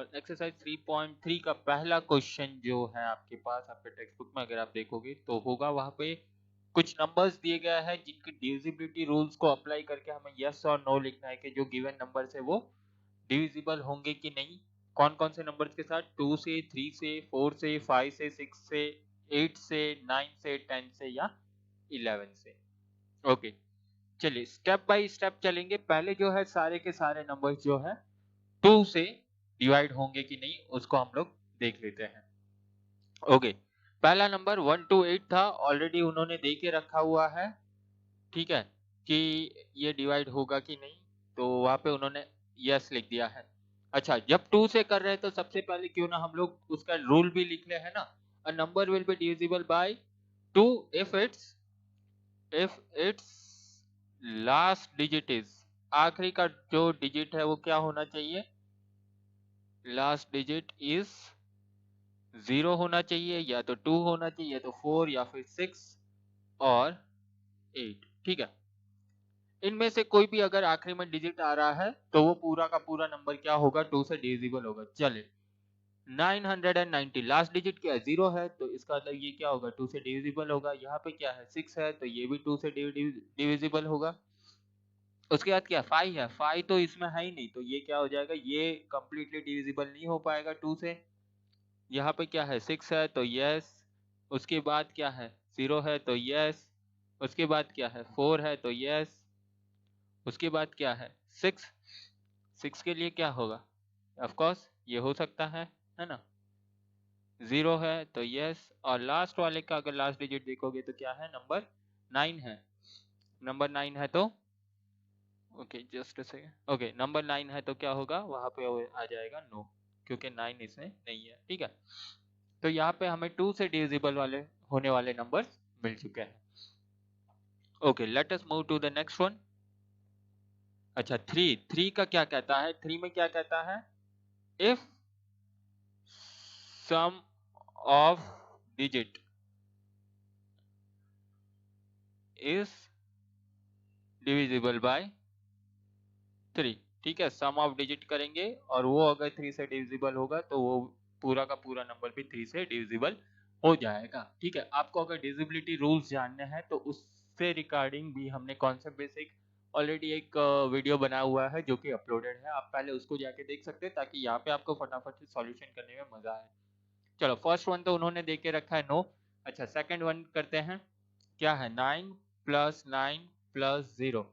और एक्सरसाइज 3.3 का पहला क्वेश्चन जो है आपके पास आपके टेक्स्ट बुक में अगर आप देखोगे तो होगा वहां पे कुछ नंबर्स दिए गए हैं जिनकी डिविजिबिलिटी रूल्स को अप्लाई करके हमें यस और नो लिखना है कि जो गिवन नंबर्स है वो डिविजिबल होंगे कि नहीं। कौन कौन से नंबर्स के साथ? 2 से, 3 से, 4 से, 5 से, 6 से, 8 से, 9 से, 10 से या 11 से। ओके, चलिए स्टेप बाय स्टेप चलेंगे। पहले जो है सारे के सारे नंबर्स जो है 2 से डिवाइड होंगे कि नहीं उसको हम लोग देख लेते हैं। ओके, पहला नंबर 1 to 8 था, ऑलरेडी उन्होंने दे के रखा हुआ है, ठीक है, कि ये डिवाइड होगा कि नहीं, तो वहां पे उन्होंने यस लिख दिया है। अच्छा, जब 2 से कर रहे हैं तो सबसे पहले क्यों ना हम लोग उसका रूल भी लिख ले, है ना। A number will be divisible bye 2 if it's last digit is, आखिरी का जो डिजिट है वो क्या होना चाहिए? लास्ट डिजिट इज 0 होना चाहिए, या तो 2 होना चाहिए, या तो 4, या फिर 6 और 8, ठीक है। इनमें से कोई भी अगर आखिरी में डिजिट आ रहा है तो वो पूरा का पूरा नंबर क्या होगा? 2 से डिविजिबल होगा। चले 990 लास्ट डिजिट क्या है? 0 है, तो इसका मतलब ये क्या होगा? 2 से डिविजिबल होगा। यहाँ पे क्या है? 6 है, तो ये भी 2 से डिविजिबल होगा। उसके बाद क्या? 5 है, 5 तो इसमें है ही नहीं, तो ये क्या हो जाएगा? ये कंप्लीटली डिविजिबल नहीं हो पाएगा 2 से। यहाँ पे क्या है? 6 है, तो यस। उसके बाद क्या है? 0 है, तो यस। उसके बाद क्या है? 4 है, तो यस। उसके बाद क्या है? 6, 6 के लिए क्या होगा? ऑफ कोर्स ये हो सकता है ना। 0 है, तो यस। और लास्ट वाले का अगर लास्ट डिजिट देखोगे तो क्या है? नंबर 9 है। नंबर 9 है तो okay, just a second. Okay, number 9 है तो क्या होगा? वहां पे आ जाएगा नो, क्योंकि 9 इसमें नहीं है, ठीक है। तो यहाँ पे हमें 2 से डिविजिबल वाले होने वाले नंबर्स मिल चुके हैं। Okay, let us move to the next one. अच्छा, 3 का क्या कहता है? 3 में क्या कहता है? If sum of digit is divisible by 3, ठीक है। सम ऑफ डिजिट करेंगे और वो अगर 3 से डिविजिबल होगा तो वो पूरा का पूरा नंबर भी 3 से डिविजिबल हो जाएगा, ठीक है। आपको अगर डिविजिबिलिटी रूल्स जानने हैं तो उससे रिगार्डिंग भी हमने कॉन्सेप्ट बेसिक ऑलरेडी एक वीडियो बनाया हुआ है जो कि अपलोडेड है, आप पहले उसको जाके देख सकते हैं ताकि यहाँ पे आपको फटाफट से सॉल्यूशन करने में मजा आए। चलो, फर्स्ट वन तो उन्होंने दे के रखा है नो। अच्छा, सेकंड वन करते हैं। क्या है? 9 प्लस 9 प्लस 0।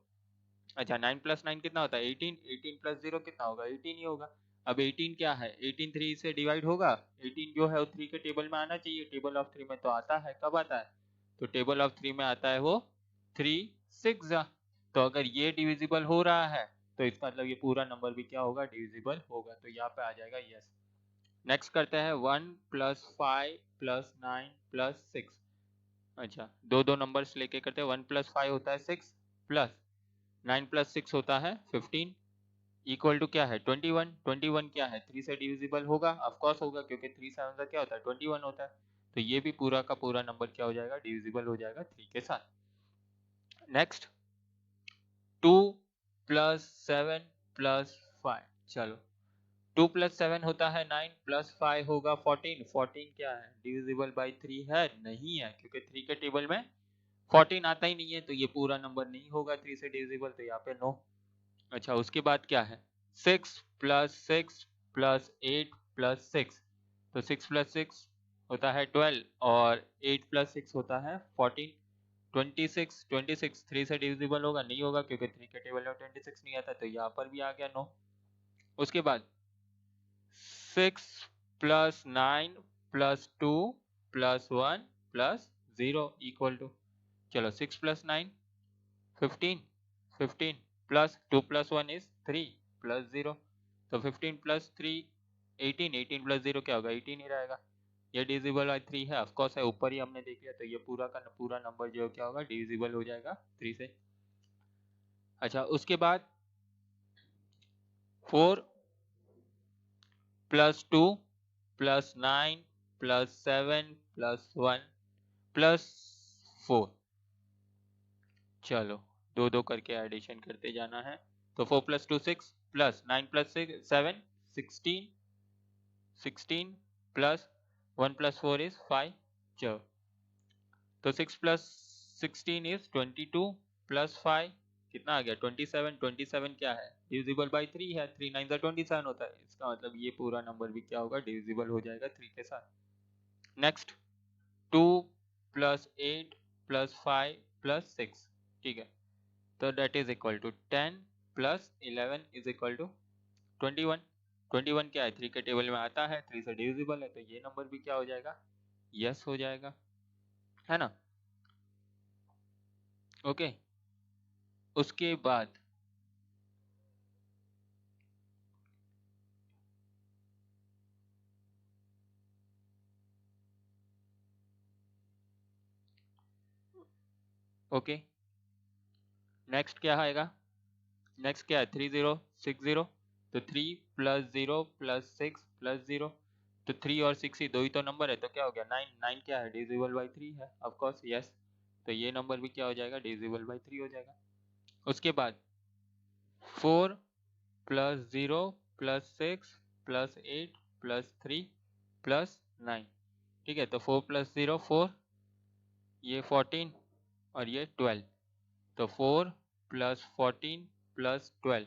अच्छा, 9 प्लस 9 कितना होता है? 18। 18 प्लस 0 कितना होगा? 18 ही होगा। अब 18 क्या है? 18 3 से डिवाइड होगा। 18 जो है वो 3 के टेबल में आना चाहिए, टेबल ऑफ 3 में तो आता है। कब आता है? तो टेबल ऑफ 3 में आता है वो 3 6 तो अगर ये डिविजिबल हो रहा है तो इसका मतलब ये पूरा नंबर भी क्या होगा? डिविजिबल होगा। तो यहाँ पे आ जाएगा यस। नेक्स्ट करते हैं 1 प्लस 5 प्लस 9 प्लस 6। अच्छा, दो दो नंबर्स लेके करते हैं। 1 प्लस 5 होता है 6, प्लस 9 प्लस 6 होता है 15, इक्वल टू क्या है? 21। 21 क्या है? 3 से डिविजिबल होगा, ऑफ कोर्स होगा, क्योंकि 3 7 का क्या होता है? 21 होता है। तो ये भी पूरा का पूरा नंबर क्या हो जाएगा? डिविजिबल हो जाएगा 3 के साथ। Next 2 plus 7 plus 5। चलो, 2 प्लस 7 होता है 9, प्लस 5 होगा 14। 14 क्या है? डिविजिबल बाई 3 है? नहीं है, क्योंकि 3 के टेबल में 14 आता ही नहीं है, तो ये पूरा नंबर नहीं होगा 3 से डिविजिबल, तो यहाँ पे नो। अच्छा, उसके बाद क्या है? 6 प्लस 6 प्लस 8 प्लस 6। तो 6 प्लस 6 होता है 12 और 8 प्लस 6 होता है 14। 26। 26 3 से डिविजिबल होगा? नहीं होगा, क्योंकि 3 के टेबल में 26 नहीं आता, तो यहाँ पर भी आ गया नो। उसके बाद 6 plus 9 plus 2 plus 1 plus 0 equal to, चलो 6 plus 9 15, 15 plus 2 plus 1 is 3 plus 0, तो 15 प्लस 3 18, 18 प्लस 0 क्या होगा? 18 ही रहेगा। ये डिविजिबल बाय 3 है, ऑफ कोर्स है, ऊपर ही हमने देख लिया, तो ये पूरा का पूरा नंबर जो क्या होगा? डिविजिबल हो जाएगा 3 से। अच्छा, उसके बाद 4 plus 2 plus 9 plus 7 plus 1 plus 4। चलो, दो दो करके एडिशन करते जाना है। तो 4 plus 2 6 plus 9 plus 7 16 16 plus 1 plus 4 is 5 चलो तो 6 प्लस 16 इज 22 प्लस 5 कितना आ गया 27 27 क्या है डिविजिबल बाई 3 है 3 9 27 होता है इसका मतलब ये पूरा नंबर भी क्या होगा डिविजिबल हो जाएगा 3 के साथ। नेक्स्ट 2 प्लस 8 प्लस 5 प्लस 6 ठीक है तो that is equal to 10 plus 11 is equal to 21 21 क्या है 3 के टेबल में आता है 3 से डिविजिबल है तो ये नंबर भी क्या हो जाएगा यस हो जाएगा है ना। ओके उसके बाद ओके नेक्स्ट क्या आएगा नेक्स्ट क्या है 3060 तो 3 प्लस 0 प्लस 6 प्लस 0 तो 3 और 6 ही दो ही तो नंबर है तो क्या हो गया 9 9 क्या है डिविजिबल बाई 3 है ऑफ कोर्स यस तो ये नंबर भी क्या हो जाएगा डिविजिबल बाई 3 हो जाएगा। उसके बाद 4 plus 0 plus 6 plus 8 plus 3 plus 9 ठीक है तो 4 प्लस 0 4 ये 14 और ये 12 तो 4 प्लस 14 प्लस 12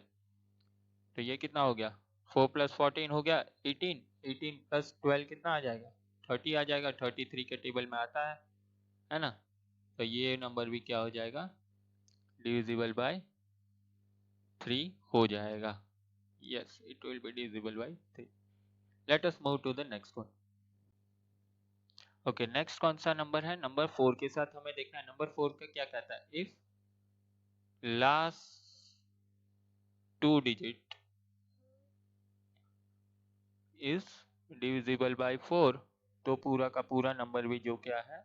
तो ये कितना हो गया 4 प्लस 14 हो गया 18 18 प्लस 12 कितना आ जाएगा 30 आ जाएगा 33 के टेबल में आता है ना तो ये नंबर भी क्या हो जाएगा डिविजिबल बाय 3 हो जाएगा yes it will be divisible by 3। let us move to the next one। Okay next कौन सा नंबर है नंबर 4 के साथ हमें देखना है नंबर 4 का क्या कहता है if last 2 digit is divisible by 4 तो पूरा का पूरा नंबर भी जो क्या है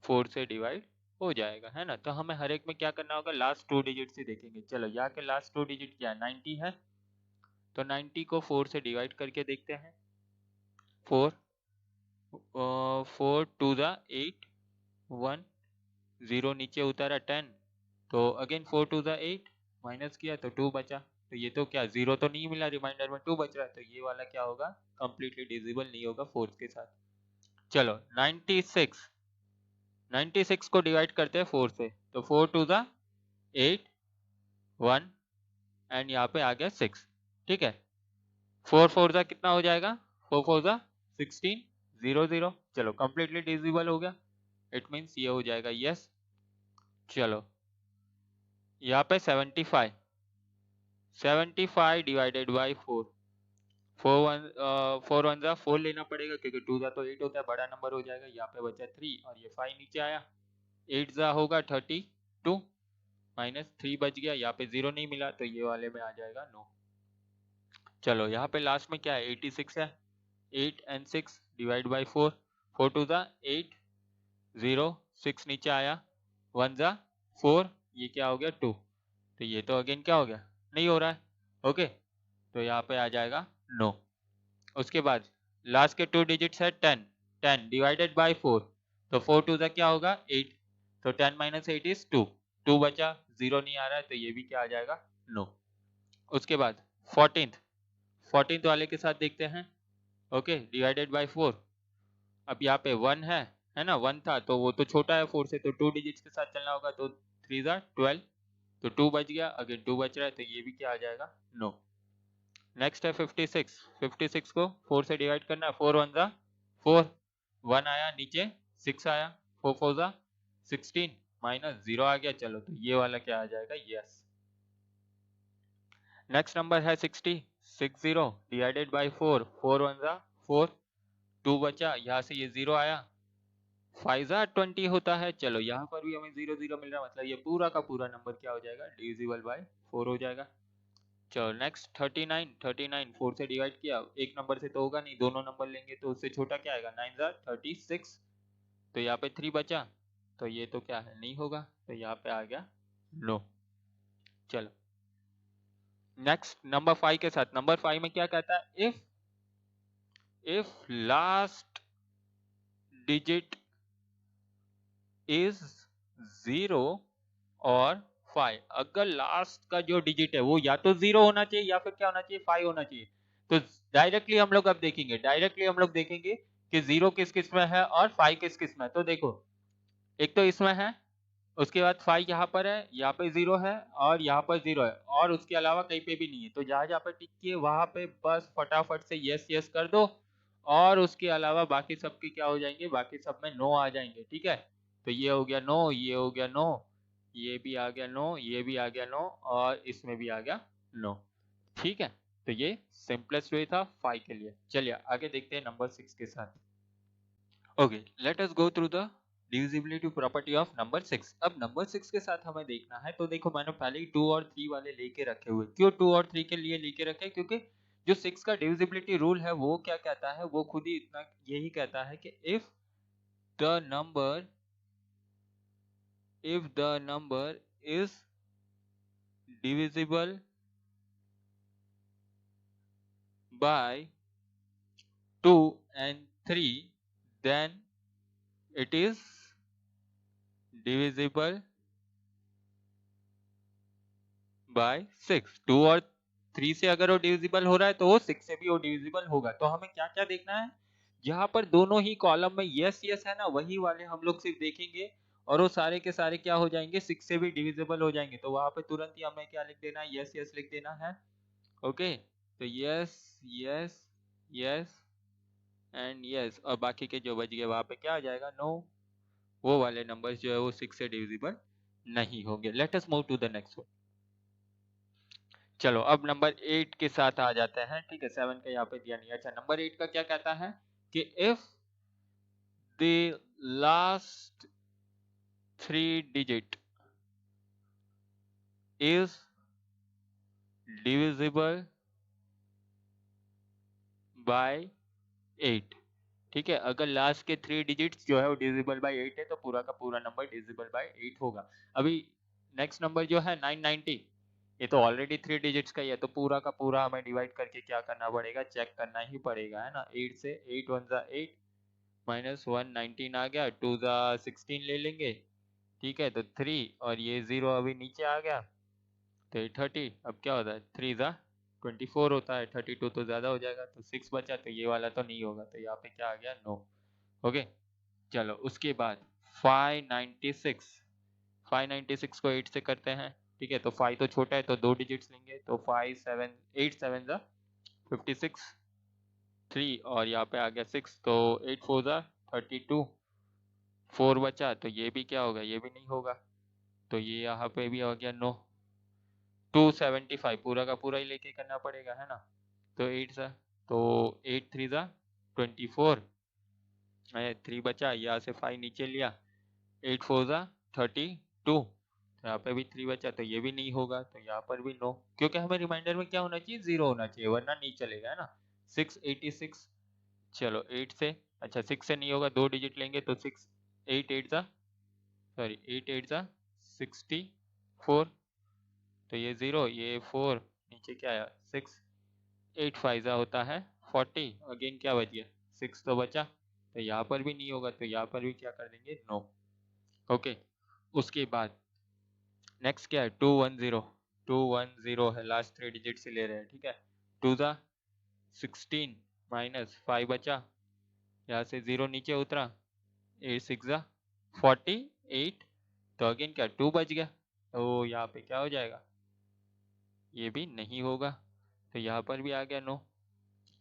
4 से डिवाइड हो जाएगा है ना। तो हमें हर एक में क्या करना होगा लास्ट 2 डिजिट से देखेंगे चलो यहाँ के लास्ट 2 डिजिट क्या है 90 है तो 90 को 4 से डिवाइड करके देखते हैं 4 4 टू द 8 1 0 नीचे उतारा 10 तो अगेन 4 टू द 8 माइनस किया तो 2 बचा तो ये तो क्या 0 तो नहीं मिला रिमाइंडर में 2 बच रहा है तो ये वाला क्या होगा कंप्लीटली डिविजिबल नहीं होगा 4 के साथ। चलो 96 को डिवाइड करते हैं 4 से तो 4 टू द 8 1 एंड यहाँ पे आ गया 6 ठीक है 4 4 दा कितना हो जाएगा 4 4 दा 16 0 0 चलो कंप्लीटली डिविजिबल हो गया इट मीन्स ये हो जाएगा यस। चलो यहाँ पे 75 डिवाइडेड बाई 4 4 वन जा 4 लेना पड़ेगा क्योंकि 2 जा तो 8 होता है बड़ा नंबर हो जाएगा यहाँ पे बचा 3 और ये 5 नीचे आया 8 जा होगा 32 माइनस 3 बच गया यहाँ पे 0 नहीं मिला तो ये वाले में आ जाएगा नो। चलो यहाँ पे लास्ट में क्या है 86 है 8 एंड 6 डिवाइड बाई 4 4 टू जा 8 0 6 नीचे आया 1 जा 4 ये क्या हो गया 2 तो ये तो अगेन क्या हो गया नहीं हो रहा है ओके तो यहाँ पे आ जाएगा नो। उसके बाद लास्ट के 2 डिजिट्स है 10 10 डिवाइडेड बाय 4 तो 4 टू द क्या होगा 8 तो 10 माइनस 8 इज 2 2 बचा 0 नहीं आ रहा है तो ये भी क्या आ जाएगा नो। उसके बाद 14th वाले के साथ देखते हैं ओके डिवाइडेड बाय 4 अब यहाँ पे 1 है ना 1 था तो वो तो छोटा है 4 से तो 2 डिजिट्स के साथ चलना होगा तो 3 जा 12 तो 2 बच गया अगेन 2 बच रहा है तो ये भी क्या आ जाएगा नो। नेक्स्ट है 56 को 4 से डिवाइड करना है 4 1 जा 4 1 आया नीचे 6 आया 4 4 जा 16 माइनस 0 आ गया चलो तो ये वाला क्या आ जाएगा यस। नेक्स्ट नंबर है 60 डिवाइडेड बाई 4 4 1 जा 4 2 बचा यहाँ से ये 0 आया 5 जा 20 होता है चलो यहाँ पर भी हमें 0 0 मिल रहा है मतलब ये पूरा का पूरा नंबर क्या हो जाएगा डिविजिबल बाय 4 हो जाएगा। चलो नेक्स्ट 39 4 से डिवाइड किया एक नंबर से तो होगा नहीं दोनों नंबर लेंगे तो उससे छोटा क्या आएगा 9 जा 36 तो यहाँ पे 3 बचा तो ये तो क्या है नहीं होगा तो यहाँ पे आ गया नो। चलो नेक्स्ट नंबर 5 के साथ नंबर 5 में क्या कहता है इफ लास्ट डिजिट इज 0 और 5 अगर लास्ट का जो डिजिट है वो या तो 0 होना चाहिए या फिर क्या होना चाहिए 5 होना चाहिए तो डायरेक्टली हम लोग अब देखेंगे कि 0 किस किस में है और 5 किस किस में है। तो देखो एक तो इसमें है, उसके बाद 5 यहाँ पर है, यहाँ पे 0 है और यहाँ पर 0 है और उसके अलावा कहीं पे भी नहीं है। तो जहाँ पे टिक किए वहां पे बस फटाफट से यस यस कर दो और उसके अलावा बाकी सब के क्या हो जाएंगे, बाकी सब में नो आ जाएंगे। ठीक है, तो ये हो गया नो, ये हो गया नो, ये भी आ गया नो, ये भी आ गया नो और इसमें भी आ गया नो। ठीक है, तो ये सिंपलेस्ट वे था 5 के लिए। चलिए आगे देखते हैं नंबर 6 के साथ। Okay, let us go through the divisibility property of number 6। अब नंबर 6 के साथ हमें देखना है, तो देखो मैंने पहले ही 2 और 3 वाले लेके रखे हुए। क्यों 2 और 3 के लिए लेके रखे? क्योंकि जो 6 का डिविजिबिलिटी रूल है वो क्या कहता है, वो खुद ही इतना यही कहता है कि the number if the number is divisible by 2 and 3 then it is divisible by 6। 2 और 3 से अगर वो डिविजिबल हो रहा है तो वो 6 से भी वो डिविजिबल होगा। तो हमें क्या क्या देखना है, जहां पर दोनों ही कॉलम में यस यस है ना, वही वाले हम लोग सिर्फ देखेंगे और वो सारे के सारे क्या हो जाएंगे, 6 से भी डिविजिबल हो जाएंगे। तो वहां पे तुरंत ही हमें क्या लिख देना है, यस यस लिख देना है। ओके, तो yes yes yes and yes, और बाकी के जो बच गए वहां पे क्या आ जाएगा, नो। वो वाले नंबर्स जो है वो 6 से डिविजिबल नहीं होंगे। Let us move to the next one. चलो अब नंबर 8 के साथ आ जाते हैं। ठीक है, 7 का यहाँ पे दिया नहीं। अच्छा, नंबर 8 का क्या कहता है कि if the last 3 digit is divisible bye 8। ठीक है, अगर लास्ट के 3 डिजिट्स जो है वो डिविजिबल बाय 8 है तो पूरा का पूरा नंबर डिविजिबल बाय 8 होगा। अभी नेक्स्ट नंबर जो है 990, ये तो ऑलरेडी 3 डिजिट्स का ही है, तो पूरा का पूरा हमें डिवाइड करके क्या करना पड़ेगा, चेक करना ही पड़ेगा, है ना। 8 से 8 1 जा 8 माइनस 1 19 आ गया, 2 जा 16 ले लेंगे। ठीक है, तो 3 और ये 0 अभी नीचे आ गया तो 30। अब क्या होता है, 3 जा 24 होता है, 32 तो ज्यादा हो जाएगा, तो 6 बचा, तो ये वाला तो नहीं होगा, तो यहाँ पे क्या आ गया, नो। ओके, चलो उसके बाद 596, 596 को 8 से करते हैं। ठीक है, तो 5 तो छोटा है तो 2 डिजिट्स लेंगे, तो 5 7 8 7 जा 56, 3 और यहाँ पे आ गया 6, तो 8 4 जा 32, 4 बचा, तो ये भी क्या होगा, ये भी नहीं होगा, तो ये यहाँ पे भी आ गया नो। 275 पूरा का पूरा ही लेके करना पड़ेगा, है ना। तो 8 सा, तो 8 3 जा 24, 3 बचा, यहाँ से 5 नीचे लिया, 8 4 जा 32, तो यहाँ पे भी 3 बचा, तो ये भी नहीं होगा, तो यहाँ पर भी नो, क्योंकि हमें रिमाइंडर में क्या होना चाहिए, 0 होना चाहिए, वरना नहीं चलेगा, है ना। 686, चलो 8 से, अच्छा 6 से नहीं होगा, 2 डिजिट लेंगे, तो 6 8 8 जा सॉरी 8 8 जा 64, तो ये 0 ये 4 नीचे क्या आया 6, 8 5 जा होता है 40, अगेन क्या बच गया 6 तो बचा, तो यहाँ पर भी नहीं होगा, तो यहाँ पर भी क्या कर देंगे, नो। ओके, उसके बाद नेक्स्ट क्या है, 210, 210 है, लास्ट 3 डिजिट से ले रहे हैं। ठीक है, 2 जा 16 माइनस 5 बचा, यहाँ से 0 नीचे उतरा, 8 6 जा 48, तो अगेन क्या 2 बच गया, तो यहाँ पे क्या हो जाएगा, ये भी नहीं होगा, तो यहाँ पर भी आ गया नो।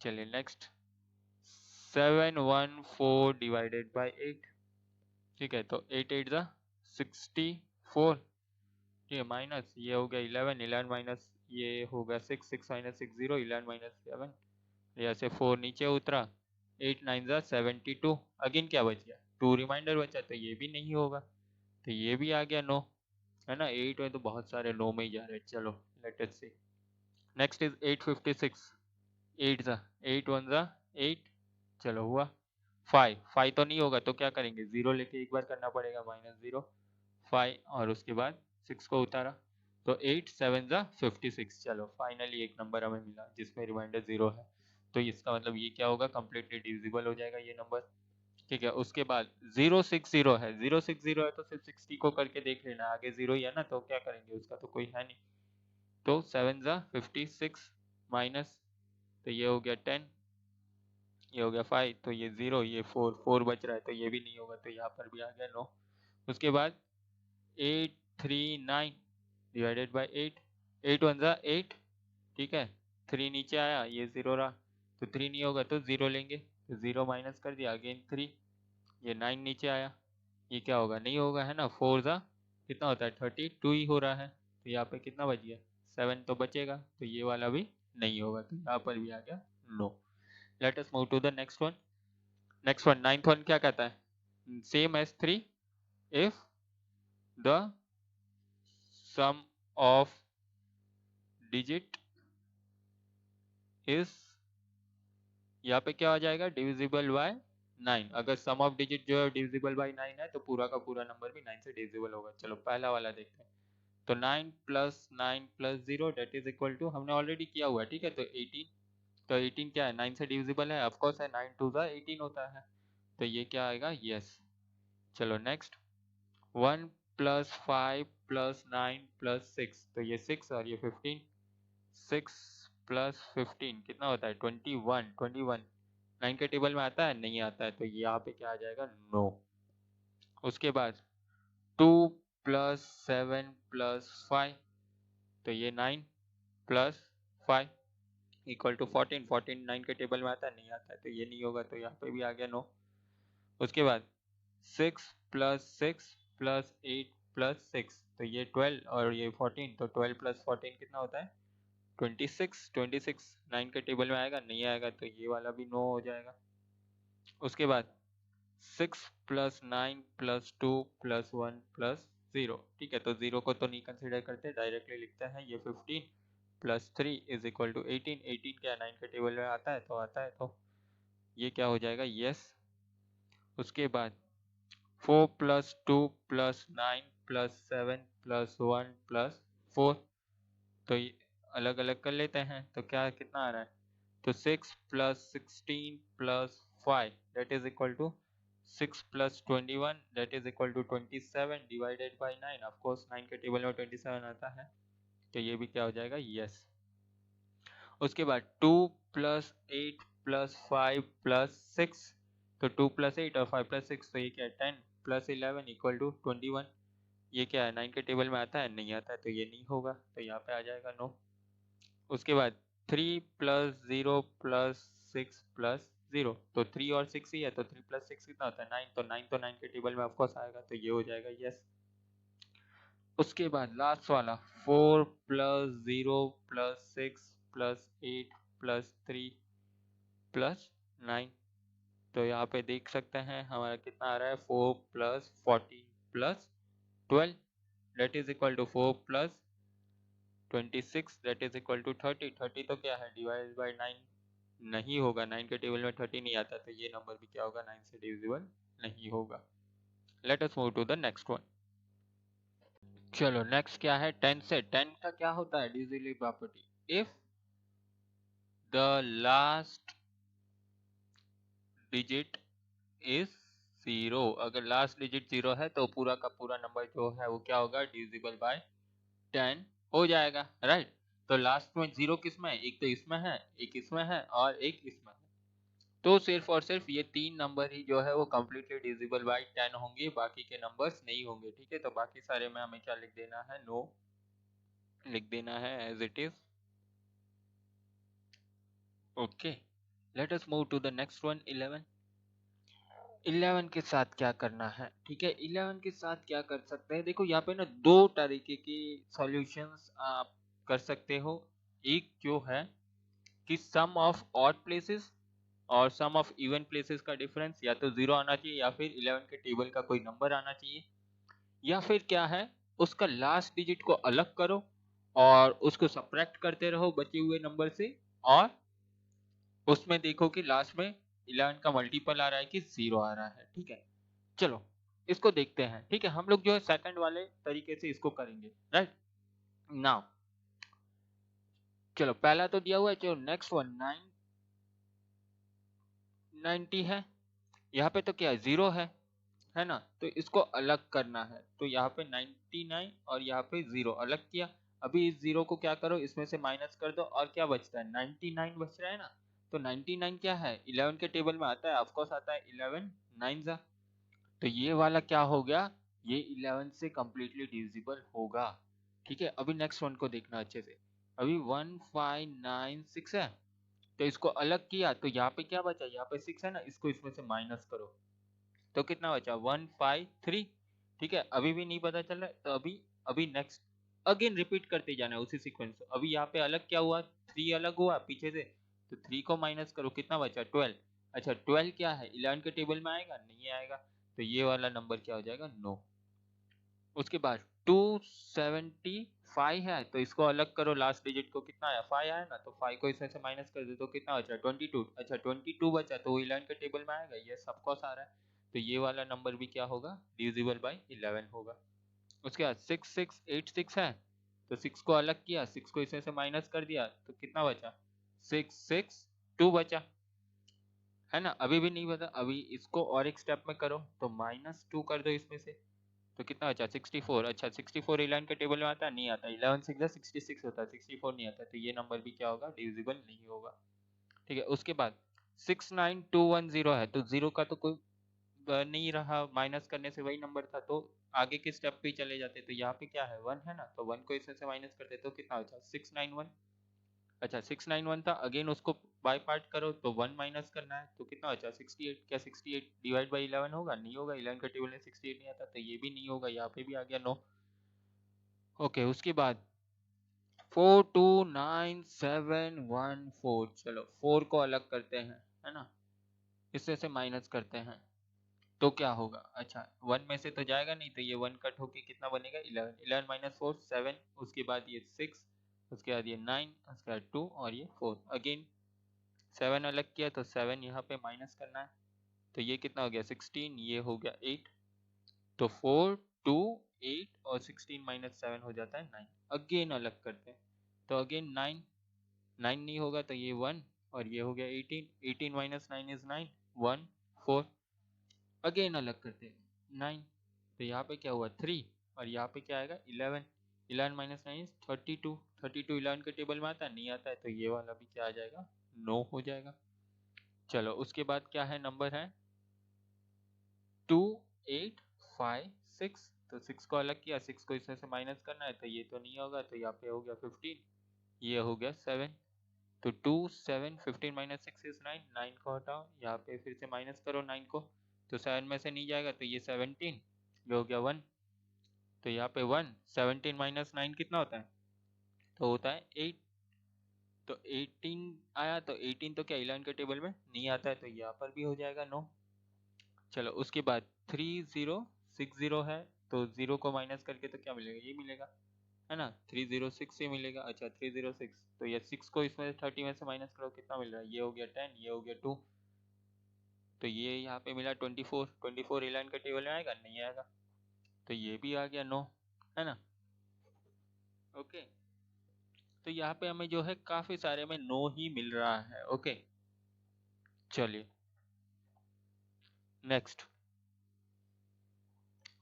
चलिए नेक्स्ट, 714 डिवाइडेड बाय 8। ठीक है, तो 8 8 जा 64, ये माइनस ये हो गया 11, 11 माइनस ये होगा 6, 6 माइनस 6 0, 11 माइनस 7, यहाँ से 4 नीचे उतरा, 8 9 जा 72, अगेन क्या बच गया 2 रिमाइंडर बचा, तो ये भी नहीं होगा, तो ये भी आ गया नो, है ना। 8 में तो बहुत सारे नो में ही जा रहे हैं। चलो let us see, next is 856, 8 जा 8 1 जा 8, चलो हुआ 5 5 तो नहीं होगा, तो क्या करेंगे, 0 लेके एक बार करना पड़ेगा, -0 5 और उसके बाद 6 को उतारा, तो 8 7 जा 56। चलो फाइनली एक नंबर हमें मिला जिसमें रिमाइंडर 0 है, तो इसका मतलब ये क्या होगा, कंप्लीटली डिविजिबल हो जाएगा ये नंबर। ठीक है, उसके बाद 060 है, 060 है तो सिर्फ 60 को करके देख लेना, आगे 0 ही है ना, तो क्या करेंगे, उसका तो कोई है नहीं, तो 7 जा 56 माइनस तो ये हो गया 10, ये हो गया 5, तो ये 0, ये 4 बच रहा है, तो ये भी नहीं होगा, तो यहाँ पर भी आ गया नो। उसके बाद 839 डिवाइडेड बाई 8, 8 1 जा 8, ठीक है, 3 नीचे आया, ये 0 रहा, तो 3 नहीं होगा तो 0 लेंगे, तो 0 माइनस कर दिया, अगेन 3, ये 9 नीचे आया, ये क्या होगा, नहीं होगा, है ना, 4 जा कितना होता है 32 ही हो रहा है, तो यहाँ पे कितना बच गया 7 तो बचेगा, तो ये वाला भी नहीं होगा, तो यहाँ पर भी आ गया no. Let us move to the next one. Next one, ninth one क्या कहता है, same as 3 if the sum of digit is, यहाँ पे क्या हो जाएगा, डिविजिबल बाय 9, अगर सम ऑफ डिजिट जो है डिविजिबल बाय 9 है तो पूरा का पूरा नंबर भी 9 से डिविजिबल होगा। चलो पहला वाला देखते हैं, तो 9 plus 9 plus 0 that is equal to, हमने ऑलरेडी किया हुआ है, ठीक है, तो 18, तो 18 क्या है 9 से डिविजिबल है, ऑफकोर्स है, 9 2 18 होता है, तो ये क्या आएगा, यस। चलो नेक्स्ट, 1 प्लस 5 प्लस 9 प्लस 6, तो ये 6 और ये 15, 6 प्लस 15 कितना होता है 21, 21 9 के टेबल में आता है, नहीं आता है, तो यहाँ पे क्या आ जाएगा, नो। उसके बाद 2 प्लस 7 प्लस 5, तो ये 9 प्लस 5 इक्वल टू 14, 14 9 के टेबल में आता है, नहीं आता है, तो ये नहीं होगा, तो यहाँ पे भी आ गया नो। उसके बाद 6 प्लस 6 प्लस 8 प्लस 6, तो ये 12 और ये 14, तो 12 प्लस 14 कितना होता है 26, 26 9 के टेबल में आएगा, नहीं आएगा, तो ये वाला भी नो हो जाएगा। उसके बाद 6 प्लस 9 प्लस 2 प्लस 1 प्लस 0, ठीक है, तो 0 को तो नहीं कंसिडर करते, डायरेक्टली लिखते हैं, ये 15 प्लस 3 इज इक्वल टू 18, 18 क्या 9 के टेबल में आता है, तो आता है, तो ये क्या हो जाएगा, यस। उसके बाद 4 plus 2 plus 9 plus 7 plus 1 plus 4, तो ये अलग अलग कर लेते हैं, तो क्या कितना आ रहा है, तो 6 plus 16 plus 5 that is equal to 6 plus 21 that is equal to 27 divided by 9, of course 9 के टेबल में 27 आता है, तो ये भी क्या हो जाएगा, यस। उसके बाद 2 प्लस 8 प्लस 5 प्लस 6, तो 2 प्लस 8 और 5 प्लस 6, तो ये क्या है 10 प्लस 11 इक्वल टू 21, ये क्या है 9 के टेबल में आता है, नहीं आता है, तो ये नहीं होगा, तो यहाँ पे आ जाएगा नो। उसके बाद 3 प्लस 0 प्लस 6 प्लस 0, तो 3 और 6 ही है, तो 3 प्लस 6 कितना होता है 9, तो 9 तो 9 के टेबल में ऑफकोर्स आएगा, तो ये हो जाएगा यस। उसके बाद लास्ट वाला 4 plus 0 plus 6 plus 8 plus 3 plus 9, तो यहाँ पे देख सकते हैं हमारा कितना आ रहा है 4 plus 14 plus 12 that is equal to 4 plus 26 that is equal to 30, 30 तो क्या है डिवाइड बाई 9, नहीं होगा, 9 के टेबल में 30 नहीं आता, तो ये नंबर भी क्या होगा 9 से डिविजिबल नहीं होगा। Let us move to the next one. चलो नेक्स्ट क्या है 10 से, 10 का क्या होता है divisible property, if the last digit is 0, अगर लास्ट डिजिट 0 है तो पूरा का पूरा नंबर जो है वो क्या होगा डिविजिबल बाय 10 हो जाएगा, राइट। तो लास्ट में 0 किस में है, एक तो इसमें है, एक इसमें है और एक इसमें है, तो सिर्फ और सिर्फ ये 3 नंबर ही जो है वो कम्प्लीटली डिविजिबल बाय 10 होंगे, बाकी के नंबर्स नहीं होंगे, ठीक है, तो बाकी सारे में हमें क्या लिख देना है, नो लिख देना है as it is. Okay, let us move to the next one 11। 11 के साथ क्या करना है, ठीक है, 11 के साथ क्या कर सकते हैं, देखो यहाँ पे ना दो तरीके के सॉल्यूशंस आप कर सकते हो। एक जो है कि सम ऑफ ऑड प्लेसेस और सम ऑफ इवन प्लेसेस का डिफरेंस या तो 0 आना चाहिए या फिर 11 के टेबल का कोई नंबर आना चाहिए, या फिर क्या है उसका लास्ट डिजिट को अलग करो और उसको सब्ट्रैक्ट करते रहो बचे हुए नंबर से, और उसमें देखो कि लास्ट में 11 का मल्टीपल आ रहा है कि 0 आ रहा है, ठीक है। चलो इसको देखते हैं, ठीक है, हम लोग जो है सेकंड वाले तरीके से इसको करेंगे, राइट नाउ। चलो पहला तो दिया हुआ है, चलो नेक्स्ट वन 90 है, यहाँ पे तो क्या है 0 है ना, तो इसको अलग करना है, तो यहाँ पे 99 और यहाँ पे 0 अलग किया, अभी इस 0 को क्या करो, इसमें से माइनस कर दो और क्या बचता है, 99 बच रहा है ना। तो 99 क्या है, 11 के टेबल में आता है, ऑफकोर्स आता है 11 9 जा। तो ये वाला क्या हो गया, ये 11 से कंप्लीटली डिविजिबल होगा। ठीक है, अभी नेक्स्ट वन को देखना अच्छे से। अभी 1596 है, तो इसको अलग किया तो यहाँ पे क्या बचा, यहाँ पे 6 है ना, इसको इसमें से माइनस करो तो कितना बचा 153। ठीक है, अभी भी नहीं पता चल रहा है, तो अभी अभी नेक्स्ट अगेन रिपीट करते जाना है उसी सीक्वेंस। अभी यहाँ पे अलग क्या हुआ, 3 अलग हुआ पीछे से, तो 3 को माइनस करो कितना बचा 12। अच्छा 12 क्या है, 11 के टेबल में आएगा, नहीं आएगा, तो ये वाला नंबर क्या हो जाएगा, नो। उसके बाद 275 है, तो इसको अलग करो, लास्ट डिजिट को कितना आया 5 आया ना, तो 5 को इसमें से माइनस कर दो तो कितना बचा 22। अच्छा 22 बचा तो वो 11 के टेबल में आएगा, ये सबको आ रहा है, तो ये वाला नंबर भी क्या होगा, डिविजिबल बाय 11 होगा। उसके बाद 6686 है, तो 6 को अलग किया, 6 को इसमें से माइनस कर दिया तो कितना बचा 662 बचा, है ना। अभी भी नहीं बता, अभी इसको और एक स्टेप में करो, तो -2 कर दो इसमें से, तो कितना बचा 64। अच्छा 64 11 के टेबल में आता है, नहीं आता, 11 6 66 होता है, 64 नहीं आता, तो ये नंबर भी क्या होगा, डिविजिबल नहीं होगा। ठीक है, उसके बाद 69210 है, तो जीरो का तो कोई नहीं रहा, माइनस करने से वही नंबर था, तो आगे के स्टेप पे चले जाते, तो यहाँ पे क्या है 1 है ना, तो 1 को इसमें से माइनस करते तो कितना बचा 691। अच्छा 691 था, अगेन उसको बाय पार्ट करो तो 1 माइनस करना है, तो कितना बचा 68। क्या 68 डिवाइड बाय 11 होगा, नहीं होगा, 11 का टेबल में 68 नहीं आता, तो ये भी नहीं होगा, यहाँ पे भी आ गया नो। ओके, उसके बाद 429714, चलो 4 को अलग करते हैं, है ना, इससे से माइनस करते हैं तो क्या होगा। अच्छा 1 में से तो जाएगा नहीं, तो ये 1 कट होके कितना बनेगा 11, 11 माइनस 4 7, उसके बाद ये 6, उसके बाद ये 9, उसके बाद 2 और ये 4, अगेन 7 अलग किया तो 7 यहाँ पे माइनस करना है, तो ये कितना हो गया 16, ये हो गया 8, तो 4 2 8 और 16 माइनस 7 हो जाता है 9। अगेन अलग करते हैं, तो अगेन 9 9 नहीं होगा, तो ये 1 और ये हो गया 18, 18 माइनस 9 इज 9 1 4, अगेन अलग करते हैं 9, तो यहाँ पे क्या हुआ 3 और यहाँ पे क्या आएगा 11, 11 माइनस 9 इज 32, 32 11 के टेबल में आता है, नहीं आता है, तो ये वाला भी क्या आ जाएगा, नो हो जाएगा। चलो उसके बाद क्या है, नंबर है 2856, तो 6 को अलग किया, 6 को इसमें से माइनस करना है, तो ये तो नहीं होगा, तो यहाँ पे हो गया 15, ये हो गया 7, तो 2 7 15 माइनस 6 इज 9, 9 को हटाओ, यहाँ पे फिर से माइनस करो 9 को, तो 7 में से नहीं जाएगा, तो ये 17, ये हो गया 1, तो यहाँ पे 1 17 माइनस 9 कितना होता है, तो होता है 8, तो 18 आया, तो 18 तो क्या 11 के टेबल में नहीं आता है, तो यहाँ पर भी हो जाएगा नो। चलो उसके बाद 3060 है, तो 0 को माइनस करके तो क्या मिलेगा, ये मिलेगा, है ना, 306 से मिलेगा। अच्छा 306, तो ये 6 को इसमें 30 में से माइनस करो कितना मिल रहा है, ये हो गया 10, ये हो गया 2, तो ये यहाँ पे मिला 24, 24 11 के टेबल में आएगा, नहीं आएगा, तो ये भी आ गया नो, है ना। ओके, तो यहाँ पे हमें जो है काफी सारे में नो ही मिल रहा है। ओके चलिए नेक्स्ट,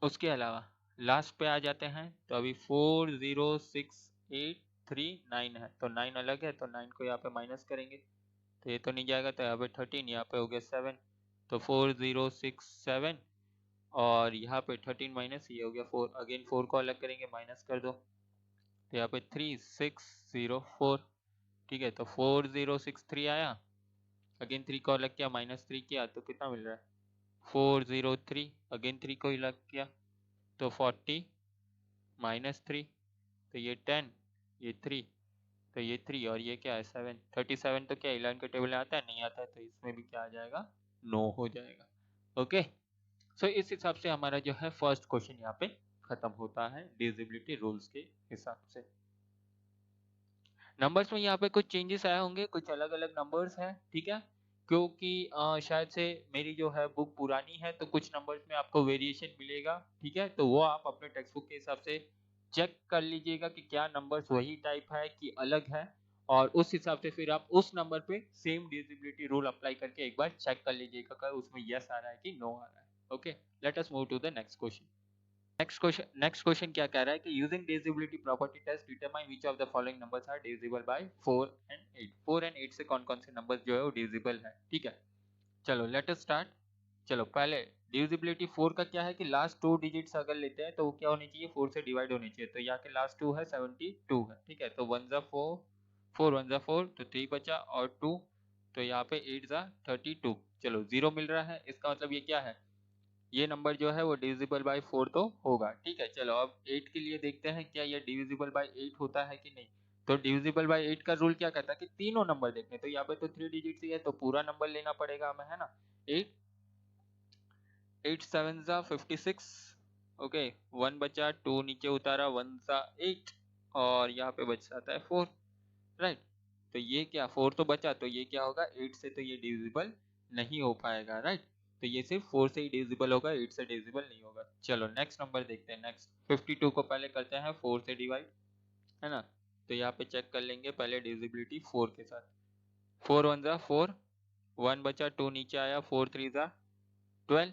उसके अलावा लास्ट पे आ जाते हैं, तो अभी 40683 है, तो 9 अलग है, तो 9 को यहाँ पे माइनस करेंगे, तो ये तो नहीं जाएगा, तो यहाँ पे 13, यहाँ पे हो गया 7, तो 4067, और यहाँ पे 13 माइनस ये हो गया 4, अगेन 4 को अलग करेंगे, माइनस कर दो, तो यहाँ पे 3604। ठीक है, तो 4063 आया, अगेन 3 को अलग किया, -3 किया, तो कितना मिल रहा है 403, अगेन 3 को अलग किया, तो 40 -3, तो ये 10, ये 3, तो ये 3 और ये क्या है 7, 37 तो क्या 11 के टेबल में आता है, नहीं आता है, तो इसमें भी क्या आ जाएगा, नो हो जाएगा। ओके, सो इस हिसाब से हमारा जो है फर्स्ट क्वेश्चन यहाँ पे खत्म होता है डिविजिबिलिटी रूल्स के हिसाब से। नंबर्स में यहाँ पे कुछ चेंजेस आए होंगे, कुछ अलग अलग नंबर्स हैं, ठीक है, क्योंकि शायद से मेरी जो है बुक पुरानी है, तो कुछ नंबर्स में आपको वेरिएशन मिलेगा, ठीक है, तो वो आप अपने टेक्स्ट बुक के हिसाब से चेक कर लीजिएगा कि क्या नंबर्स वही टाइप है कि अलग है, और उस हिसाब से फिर आप उस नंबर पे सेम डिविजिबिलिटी रूल अप्लाई करके एक बार चेक कर लीजिएगा कि उसमें यस आ रहा है कि नो आ रहा है। Okay, let us move to the next question. Next question क्या कह रहा है कि using divisibility property test determine which of the following numbers are divisible by 4 and 8। 4 and 8 से कौन कौन से नंबर्स जो है वो डिविजिबल है। ठीक है, चलो लेट अस स्टार्ट। चलो पहले डिविजिबिलिटी 4 का क्या है कि लास्ट 2 डिजिट्स अगर लेते हैं तो वो क्या होनी चाहिए, 4 से डिवाइड होनी चाहिए। तो यहाँ के लास्ट 2 है 72 है। ठीक है, तो 1 जा 4, 4 1 जा 4, तो 3 बचा और 2, तो यहाँ पे 8 जा 32। चलो 0 मिल रहा है, इसका मतलब ये क्या है, ये नंबर जो है वो डिविजिबल बाय 4 तो होगा। ठीक है, चलो अब 8 के लिए देखते हैं क्या ये डिविजिबल बाय 8 होता है कि नहीं। तो डिविजिबल बाय 8 का रूल क्या कहता है कि तीनों नंबर देखने, तो यहाँ पे तो 3 डिजिट ही है तो पूरा नंबर लेना पड़ेगा हमें, है ना। 8 8 7 जा 56, ओके 1 बचा, 2 नीचे उतारा, 1 जा 8 और यहाँ पे बच जाता है 4, राइट। तो ये क्या 4 तो बचा, तो ये क्या होगा 8 से तो ये डिविजिबल नहीं हो पाएगा, राइट। तो ये सिर्फ 4 से ही डिविजिबल होगा, 8 से डिविजिबल नहीं होगा। चलो नेक्स्ट नंबर देखते हैं। नेक्स्ट 52 को पहले करते हैं 4 से डिवाइड, है ना। तो यहाँ पे चेक कर लेंगे पहले डिविजिबिलिटी 4 के साथ। 4 1 जा 4, 1 बचा, 2 नीचे आया, 4 3 जा 12,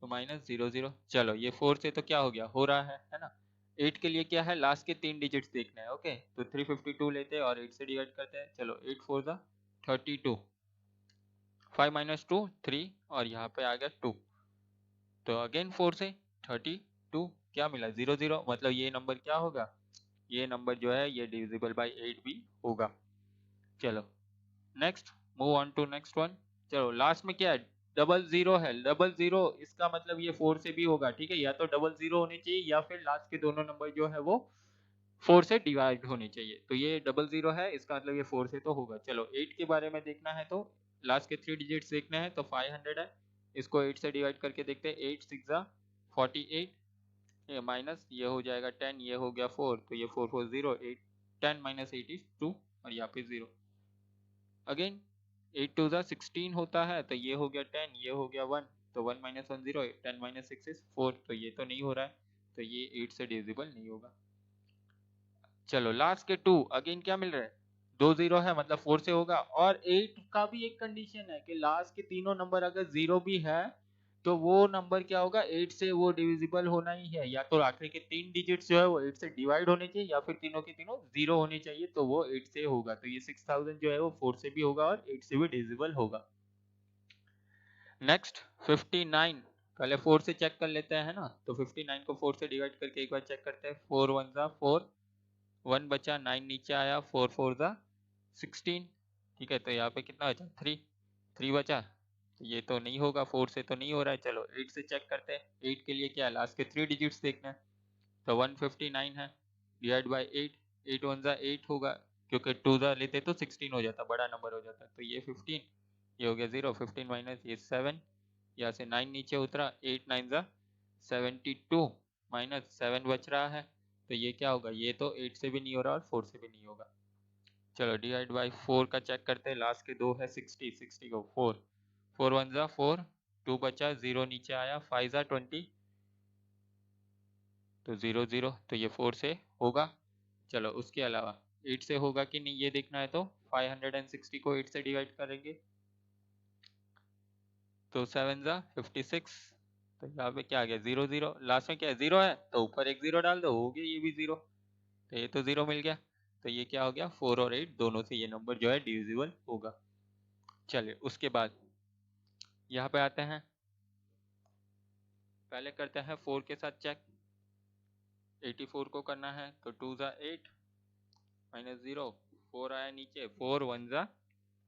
तो माइनस 0 0। चलो ये 4 से तो क्या हो गया, हो रहा है ना। 8 के लिए क्या है, लास्ट के 3 डिजिट्स देखना है। ओके, तो 352 लेते हैं और 8 से डिवाइड करते हैं। चलो 8 4 जा 32, 5 माइनस 2 3 और यहाँ पे आ गया 2, तो अगेन 4 से 32 क्या मिला 0 0, मतलब ये नंबर क्या होगा, ये नंबर जो है ये डिविजिबल बाय 8 भी होगा। चलो next, move on to next one. चलो लास्ट में क्या है, डबल जीरो है। डबल जीरो इसका मतलब ये 4 से भी होगा। ठीक है, या तो डबल जीरो होने चाहिए या फिर लास्ट के दोनों नंबर जो है वो 4 से डिवाइड होने चाहिए। तो ये डबल जीरो है, इसका मतलब ये 4 से तो होगा। चलो 8 के बारे में देखना है तो लास्ट के 3 डिजिट्स देखने हैं, तो 500 है, इसको 8 से डिवाइड करके देखते हैं। 8 6 जा 48, ये माइनस ये हो जाएगा 10, ये हो गया 4, तो ये 4 4 0, 8 10 माइनस 8 इज 2 और यहाँ पे 0। अगेन 8 2 जा 16 होता है, तो ये हो गया 10, ये हो गया 1, तो 1 माइनस 1 0, 10 माइनस 6 इज 4, तो ये तो नहीं हो रहा है, तो ये 8 से डिविजिबल नहीं होगा। चलो लास्ट के 2 अगेन क्या मिल रहा है, 2 0 है, मतलब 4 से होगा। और 8 का भी एक कंडीशन है कि लास्ट के तीनों नंबर अगर 0 भी है तो वो नंबर क्या होगा, 8 से वो डिविजिबल होना ही है। या तो आखिरी के 3 डिजिट्स जो है वो 8 से डिवाइड होने चाहिए या फिर तीनों के तीनों 0 होने चाहिए, तो वो 8 से होगा। तो ये 6000 जो है वो 4 से भी होगा और 8 से भी डिविजिबल होगा। नेक्स्ट 59, पहले 4 से चेक कर लेते हैं ना। तो 59 को 4 से डिवाइड करके एक बार चेक करते हैं। 4 1 जा 4, 1 बचा, 9 नीचे आया, 4 4 जा 16। ठीक है, तो यहाँ पे कितना बचा 3, 3 बचा, तो ये तो नहीं होगा, 4 से तो नहीं हो रहा है। चलो 8 से चेक करते हैं। 8 के लिए क्या है, लास्ट के 3 डिजिट्स देखना है। तो 159 है, डिवाइड बाय 8, 8 1 जा 8 होगा, क्योंकि 2 जा लेते तो 16 हो जाता, बड़ा नंबर हो जाता। तो ये 15, ये हो गया 0, 15 माइनस ये 7, यहाँ से 9 नीचे उतरा, 8 9 जा 72 माइनस 7 बच रहा है, तो ये क्या होगा, ये तो 8 से भी नहीं हो रहा और 4 से भी नहीं होगा। चलो डिवाइड बाय 4 का चेक करते हैं। लास्ट के 2 है 60, 60 को 4, 4 1 जा 4, 2 बचा, 0 नीचे आया, 5 जा 20, तो 0 0, तो ये 4 से होगा। चलो उसके अलावा 8 से होगा कि नहीं ये देखना है, तो 560 को 8 से डिवाइड करेंगे, तो 7 जा 56, तो यहाँ पे क्या आ गया 0 0, लास्ट में क्या है 0 है, तो ऊपर एक 0 डाल दो, हो गया ये भी 0, तो ये तो 0 मिल गया। तो ये क्या हो गया, 4 और 8 दोनों से ये नंबर जो है डिविजिबल होगा। चलिए उसके बाद यहाँ पे आते हैं, पहले करते हैं 4 के साथ चेक। 84 को करना है, तो 2 जा 8 माइनस 0, 4 आया नीचे, 4 1 जा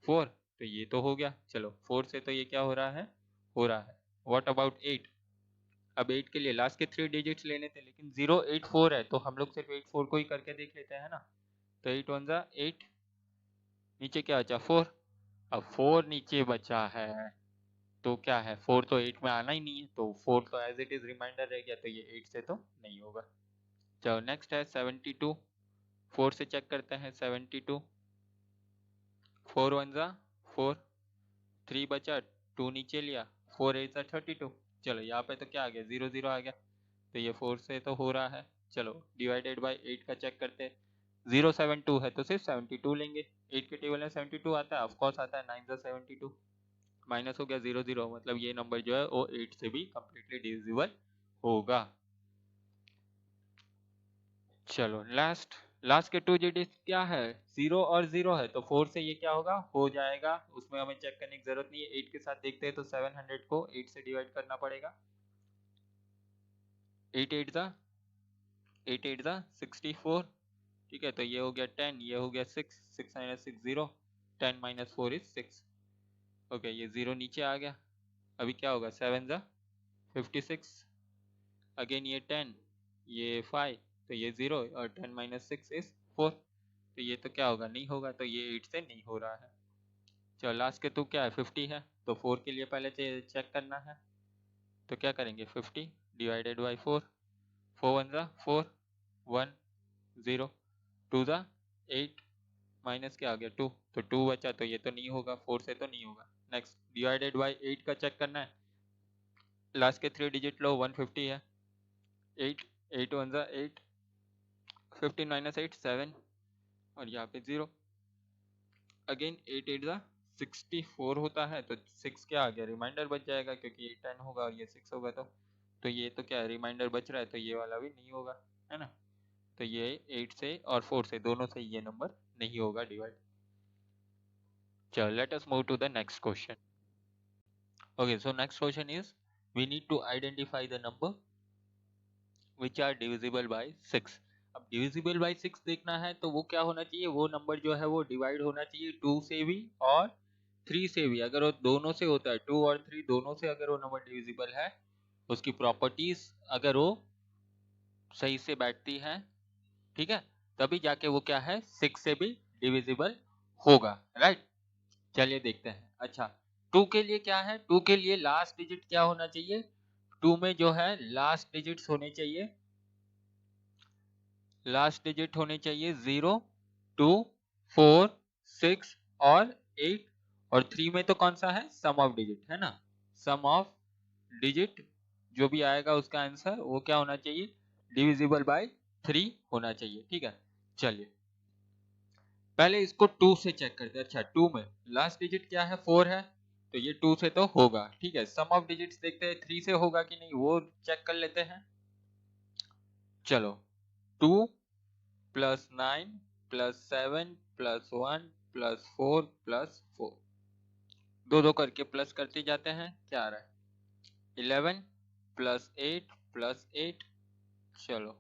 4, तो ये तो हो गया। चलो 4 से तो ये क्या हो रहा है, हो रहा है। व्हाट अबाउट 8, अब 8 के लिए लास्ट के 3 डिजिट्स लेने थे, लेकिन 0 8 4 है, तो हम लोग सिर्फ 8 4 को ही करके देख लेते हैं ना। तो 8 1 जा 8, नीचे क्या बचा 4, अब 4 नीचे बचा है, तो क्या है 4 तो 8 में आना ही नहीं है, तो 4 तो एज इट इज रिमाइंडर रह गया, तो ये 8 से तो नहीं होगा। चलो नेक्स्ट है 72, 4 से चेक करते हैं। 72, 4 1 जा 4, 3 बचा, 2 नीचे लिया, 4 8 जा 32। चलो यहाँ पे तो क्या आ गया 0 0 आ गया, तो ये 4 से तो हो रहा है। चलो डिवाइडेड बाय 8 का चेक करते हैं। 072 है तो सिर्फ 72 लेंगे, 8 के टेबल में 72 आता है, ऑफकोर्स आता है, 9 जा 72, माइनस हो गया 0 0, मतलब ये नंबर जो है वो 8 से भी कम्प्लीटली डिविजिबल होगा। चलो लास्ट के 2 डिजिट क्या है, 0 और 0 है, तो 4 से ये क्या होगा, हो जाएगा, उसमें हमें चेक करने की जरूरत नहीं है। 8 के साथ देखते हैं तो 700 को 8 से डिवाइड करना पड़ेगा। 8 8 जा 64, ठीक है, तो ये हो गया 10, ये हो गया 6, 6 माइनस 6 0, 10 माइनस 4 इज 6। ओके, ये 0 नीचे आ गया। अभी क्या होगा, 7 जा 56, अगेन ये 10, ये 5, तो ये 0 और 10 माइनस 6 इज 4, तो ये तो क्या होगा, नहीं होगा, तो ये 8 से नहीं हो रहा है। चलो लास्ट के तो क्या है, 50 है, तो 4 के लिए पहले चेक करना है, तो क्या करेंगे, 50 डिवाइडेड बाई 4, 4 1 जा 4, 1 0, 2 जा 8, माइनस क्या आ गया 2, तो 2 बचा, तो ये तो नहीं होगा, 4 से तो नहीं होगा। नेक्स्ट डिवाइडेड बाई 8 का चेक करना है, लास्ट के 3 डिजिट लो, 150 है, 8 8 1 जा 8, 15 माइनस 8 7, और यहाँ पे 0, अगेन 8 8 जा 64 होता है, तो 6 क्या आ गया, रिमाइंडर बच जाएगा, क्योंकि ये 10 होगा और ये 6 होगा, तो ये तो क्या है, रिमाइंडर बच रहा है, तो ये वाला भी नहीं होगा, है ना, तो ये 8 से और 4 से दोनों से ये नंबर नहीं होगा डिवाइड। चलो let us move to the next question. Okay, so next question is we need to identify the number which are divisible by 6। अब डिविजिबल बाय 6 देखना है, तो वो क्या होना चाहिए, वो नंबर जो है वो डिवाइड होना चाहिए 2 से भी और 3 से भी। अगर वो दोनों से होता है, 2 और 3 दोनों से अगर वो नंबर डिविजिबल है, उसकी प्रॉपर्टीज अगर वो सही से बैठती है, ठीक है, तभी जाके वो क्या है, 6 से भी डिविजिबल होगा, राइट। चलिए देखते हैं। अच्छा, 2 के लिए क्या है, 2 के लिए लास्ट डिजिट क्या होना चाहिए, 2 में जो है लास्ट डिजिट्स होने चाहिए, लास्ट डिजिट होने चाहिए 0 2 4 6 और 8, और 3 में तो कौन सा है, सम ऑफ डिजिट है ना, सम ऑफ डिजिट जो भी आएगा उसका आंसर वो क्या होना चाहिए, डिविजिबल बाय 3 होना चाहिए, ठीक है। चलिए पहले इसको 2 से चेक करते हैं। अच्छा, 2 में लास्ट डिजिट क्या है, 4 है, तो ये 2 से तो होगा, ठीक है। सम ऑफ डिजिट्स देखते हैं 3 से होगा कि नहीं, वो चेक कर लेते हैं। चलो 2 plus 9 plus 7 plus 1 plus 4 plus 4, दो दो करके प्लस करते जाते हैं, क्या आ रहा है 11 प्लस 8 प्लस 8, चलो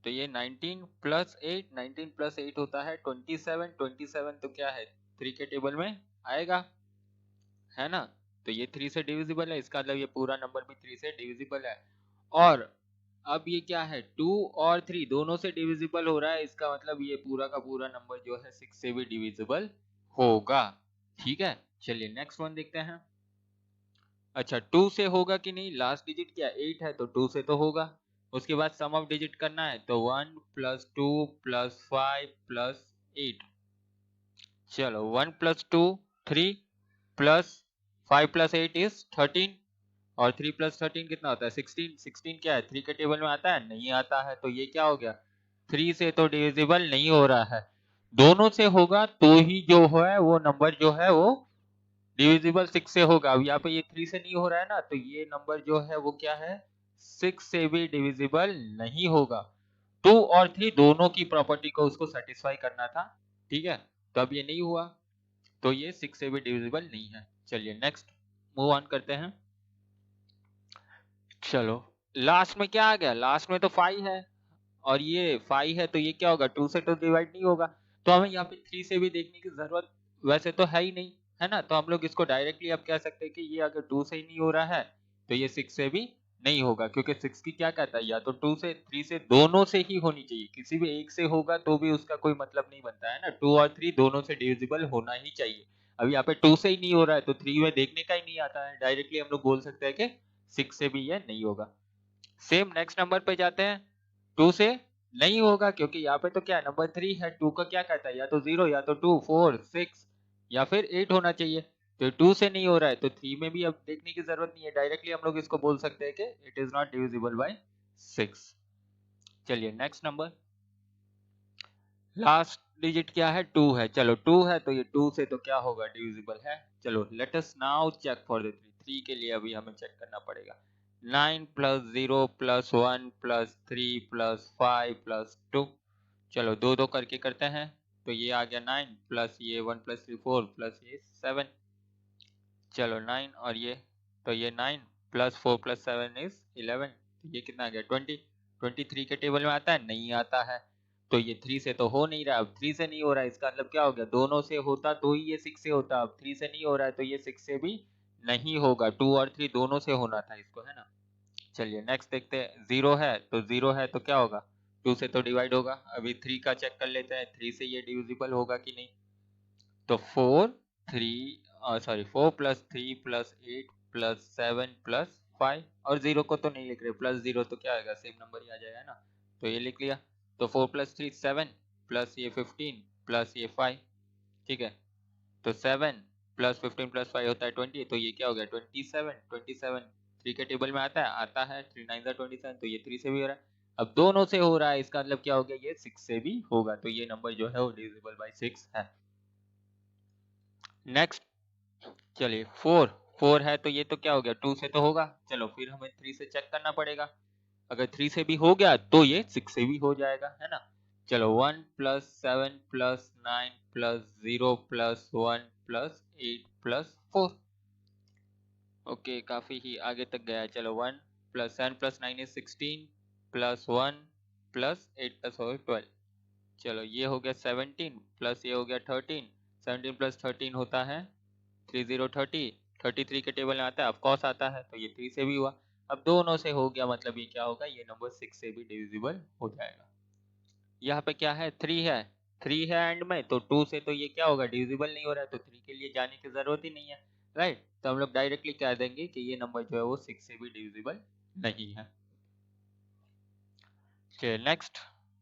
तो ये 19 प्लस 8, 19 प्लस 8 होता है 27, 27 तो क्या है 3 के टेबल में आएगा, है ना, तो ये 3 से डिविजिबल है, इसका मतलब ये पूरा नंबर भी 3 से डिविजिबल है। और अब ये क्या है, 2 और 3 दोनों से डिविजिबल हो रहा है, इसका मतलब ये पूरा का पूरा नंबर जो है 6 से भी डिविजिबल होगा, ठीक है। चलिए नेक्स्ट वन देखते हैं। अच्छा, 2 से होगा कि नहीं, लास्ट डिजिट क्या 8 है, तो 2 से तो होगा। उसके बाद सम ऑफ डिजिट करना है, तो 1 प्लस 2 प्लस 5 प्लस 8, चलो 1 प्लस 2 3 प्लस 5 प्लस 8 इज 13, और 3 प्लस 13 कितना होता है 16, 16 क्या है 3 के टेबल में आता है, नहीं आता है, तो ये क्या हो गया 3 से तो डिविजिबल नहीं हो रहा है, दोनों से होगा तो ही जो है वो नंबर जो है वो डिविजिबल 6 से होगा। अब यहाँ पे ये 3 से नहीं हो रहा है ना, तो ये नंबर जो है वो क्या है 6 से भी डिविजिबल नहीं होगा। 2 और 3 दोनों की प्रॉपर्टी को उसको सेटिस्फाई करना था, ठीक है, तो अब ये नहीं हुआ, तो ये 6 से भी डिविजिबल नहीं है। चलिए नेक्स्ट मूव ऑन करते हैं। चलो लास्ट में क्या आ गया, लास्ट में तो 5 है, और ये 5 है, तो ये क्या होगा 2 से तो डिवाइड नहीं होगा, तो हमें यहाँ पे 3 से भी देखने की जरूरत वैसे तो है ही नहीं, है ना, तो हम लोग इसको डायरेक्टली अब कह सकते हैं कि ये अगर 2 से ही नहीं हो रहा है तो ये 6 से भी नहीं होगा, क्योंकि 6 की क्या कहता है, या तो 2 से 3 से दोनों से ही होनी चाहिए, किसी भी एक से होगा तो भी उसका कोई मतलब नहीं बनता है ना, 2 और 3 दोनों से डिविजिबल होना ही चाहिए। अब यहाँ पे 2 से ही नहीं हो रहा है तो 3 में देखने का ही नहीं आता है, डायरेक्टली हम लोग बोल सकते हैं कि 6 से भी ये नहीं होगा। सेम नेक्स्ट नंबर पे जाते हैं, 2 से नहीं होगा, क्योंकि यहाँ पे तो क्या नंबर 3 है, 2 का क्या कहता है, या तो 0 या तो 2 4 6 या फिर 8 होना चाहिए, तो 2 से नहीं हो रहा है तो 3 में भी अब देखने की जरूरत नहीं है, डायरेक्टली हम लोग इसको बोल सकते हैं कि it is not divisible by 6। चलिए नेक्स्ट नंबर, लास्ट डिजिट क्या है 2 है, चलो 2 है तो ये 2 से तो क्या होगा डिविजिबल है। चलो let us now check for the 3 के लिए अभी हमें चेक करना पड़ेगा। 9 plus 0 plus 1 plus 3 plus 5 plus 2। चलो दो दो करके करते हैं, तो ये आ गया 9 प्लस ये 1 प्लस 3 4 प्लस ये 7। चलो 9 और ये, तो ये 9 प्लस 4 प्लस 7 इज 11। तो ये कितना आ गया 20। 23 के टेबल में आता है, नहीं आता है। तो ये 3 से तो हो नहीं रहा, अब 3 से नहीं हो रहा है, इसका मतलब क्या हो गया, दोनों से होता तो ही ये 6 से होता, अब 3 से नहीं हो रहा है तो ये 6 से भी नहीं होगा। 2 और 3 दोनों से होना था इसको, है ना। चलिए नेक्स्ट देखते हैं। 0 है तो 0 है तो क्या होगा, 2 से तो डिवाइड होगा। अभी 3 का चेक कर लेते हैं, 3 से ये डिविजिबल होगा कि नहीं। तो 4 प्लस 3 प्लस 8 प्लस 7 प्लस 5, और 0 को तो नहीं लिख रहे, प्लस 0 तो क्या आएगा, सेम नंबर ही आ जाएगा ना, तो ये लिख लिया। तो 4 प्लस 3 7 प्लस ये 15 प्लस ये 5, ठीक है। तो 7 प्लस 15 प्लस 5 होता है 20, तो ये क्या हो गया 27। 27 3 के टेबल में आता है, आता है 3 9 27, तो ये 3 से भी हो रहा है। अब दोनों से हो रहा है, इसका मतलब क्या हो गया, ये 6 से भी होगा, तो ये नंबर जो है वो डिविजिबल बाय 6 है। नेक्स्ट चलिए 4 है तो ये तो क्या हो गया, 2 से तो होगा। चलो फिर हमें 3 से चेक करना पड़ेगा, अगर 3 से भी हो गया तो ये 6 से भी हो जाएगा, है ना। चलो 1 plus 7 plus 9 plus 0 plus 1 plus 8 plus 4। Okay, काफी ही आगे तक गया है। चलो 1 plus 7 plus 9 is 16 plus 1 plus 8 plus 4 12। चलो ये हो गया 17 प्लस ये हो गया 13। 17 प्लस 13 होता है 30 30। 33 के टेबल में आता है, ऑफकोर्स आता है, तो ये 3 से भी हुआ। अब दोनों से हो गया, मतलब ये क्या होगा, ये नंबर 6 से भी डिविजिबल हो जाएगा। यहाँ पे क्या है, 3 है, 3 है एंड में, तो 2 से तो ये क्या होगा, डिविजिबल नहीं हो रहा है, तो 3 के लिए जाने की जरूरत ही नहीं है, राइट। तो हम लोग डायरेक्टली कह देंगे कि ये नंबर जो है वो 6 से भी डिविजिबल नहीं है। चलिए नेक्स्ट।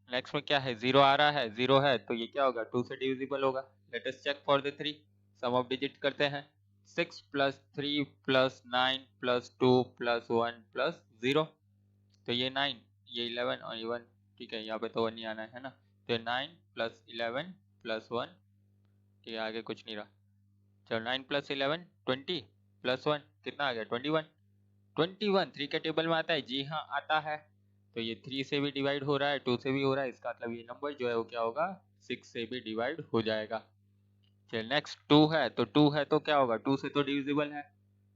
नेक्स्ट में क्या है, 0 आ रहा है, 0 है तो ये क्या होगा, 2 से डिविजिबल होगा। Let us check for the 3, sum of digit करते हैं। 6 plus 3 plus 9 plus 2 plus 1 plus 0, तो ये 9, ये 11 और ये 1, ठीक है, यहाँ पे तो 1 ही आना है ना। तो 9 प्लस 11 प्लस 1, ठीक है, आगे कुछ नहीं रहा। चलो 9 प्लस 11 20 प्लस 1 कितना आ गया 21। 21 3 के टेबल में आता है, जी हाँ आता है। तो ये 3 से भी डिवाइड हो रहा है, 2 से भी हो रहा है, इसका मतलब ये नंबर जो है वो क्या होगा, 6 से भी डिवाइड हो जाएगा। चलिए नेक्स्ट 2 है, तो 2 है तो क्या होगा, 2 से तो डिविजिबल है।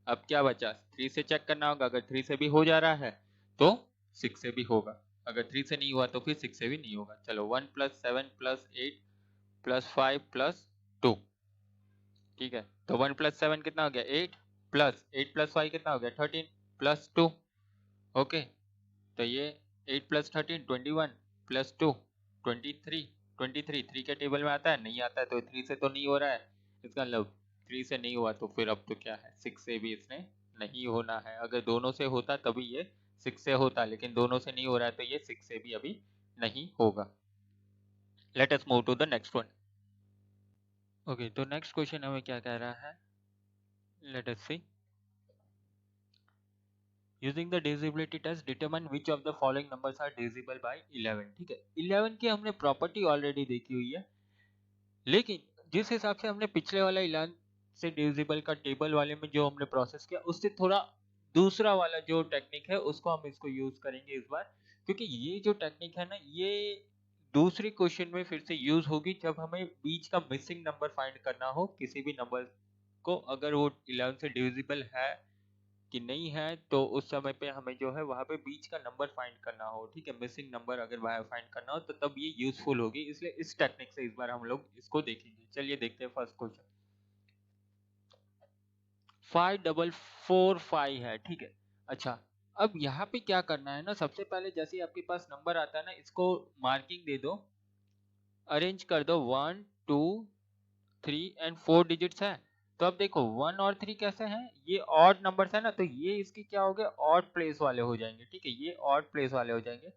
अब क्या बचा, 3 से चेक करना होगा, अगर 3 से भी हो जा रहा है तो 6 से भी होगा, अगर 3 से नहीं हुआ तो फिर 6 से भी नहीं होगा। चलो 1 प्लस 7 प्लस 8 प्लस 5 प्लस 2, ठीक है। तो 1 प्लस 7 कितना हो गया 8 प्लस 8 प्लस 5 कितना हो गया 13 प्लस 2। ओके, तो ये 8 प्लस 13 21 प्लस 2 23। 23 3 के टेबल में आता है, नहीं आता है, तो 3 से तो नहीं हो रहा है, इसका मतलब 3 से नहीं हुआ, तो फिर अब तो क्या है, 6 से भी इसने नहीं होना है। अगर दोनों से होता तभी ये 6 से होता, लेकिन दोनों से नहीं हो रहा है तो ये 6 से भी अभी नहीं होगा। Let us move to the next one. Okay, तो नेक्स्ट क्वेश्चन हमें क्या कह रहा है, let us see. Using the divisibility test determine which of the following numbers are divisible by 11, ठीक है। 11 की हमने प्रॉपर्टी ऑलरेडी देखी हुई है, लेकिन जिस हिसाब से हमने पिछले वाला 11 से डिविजिबल का टेबल वाले में जो हमने प्रोसेस किया, उससे थोड़ा दूसरा वाला जो टेक्निक है उसको हम इसको यूज करेंगे इस बार, क्योंकि ये जो टेक्निक है ना, ये दूसरी क्वेश्चन में फिर से यूज होगी जब हमें बीच का मिसिंग नंबर फाइंड करना हो किसी भी नंबर को, अगर वो 11 से डिविजिबल है कि नहीं है, तो उस समय पे हमें जो है वहां पे बीच का नंबर फाइंड करना हो, ठीक है, मिसिंग नंबर अगर वहां फाइंड करना हो तो तब ये यूजफुल होगी, इसलिए इस टेक्निक से इस बार हम लोग इसको देखेंगे। चलिए देखते हैं फर्स्ट क्वेश्चन। 5445 है, ठीक है। अच्छा, अब यहाँ पे क्या करना है ना, सबसे पहले जैसे ही आपके पास नंबर आता है ना, इसको मार्किंग दे दो, अरेंज कर दो, 1 2 3 एंड 4 डिजिट्स है। तो अब देखो 1 और 3 कैसे हैं, ये ऑड नंबर्स है ना, तो ये इसके क्या हो गए, ऑड प्लेस वाले हो जाएंगे, ठीक है, ये ऑड प्लेस वाले हो जाएंगे।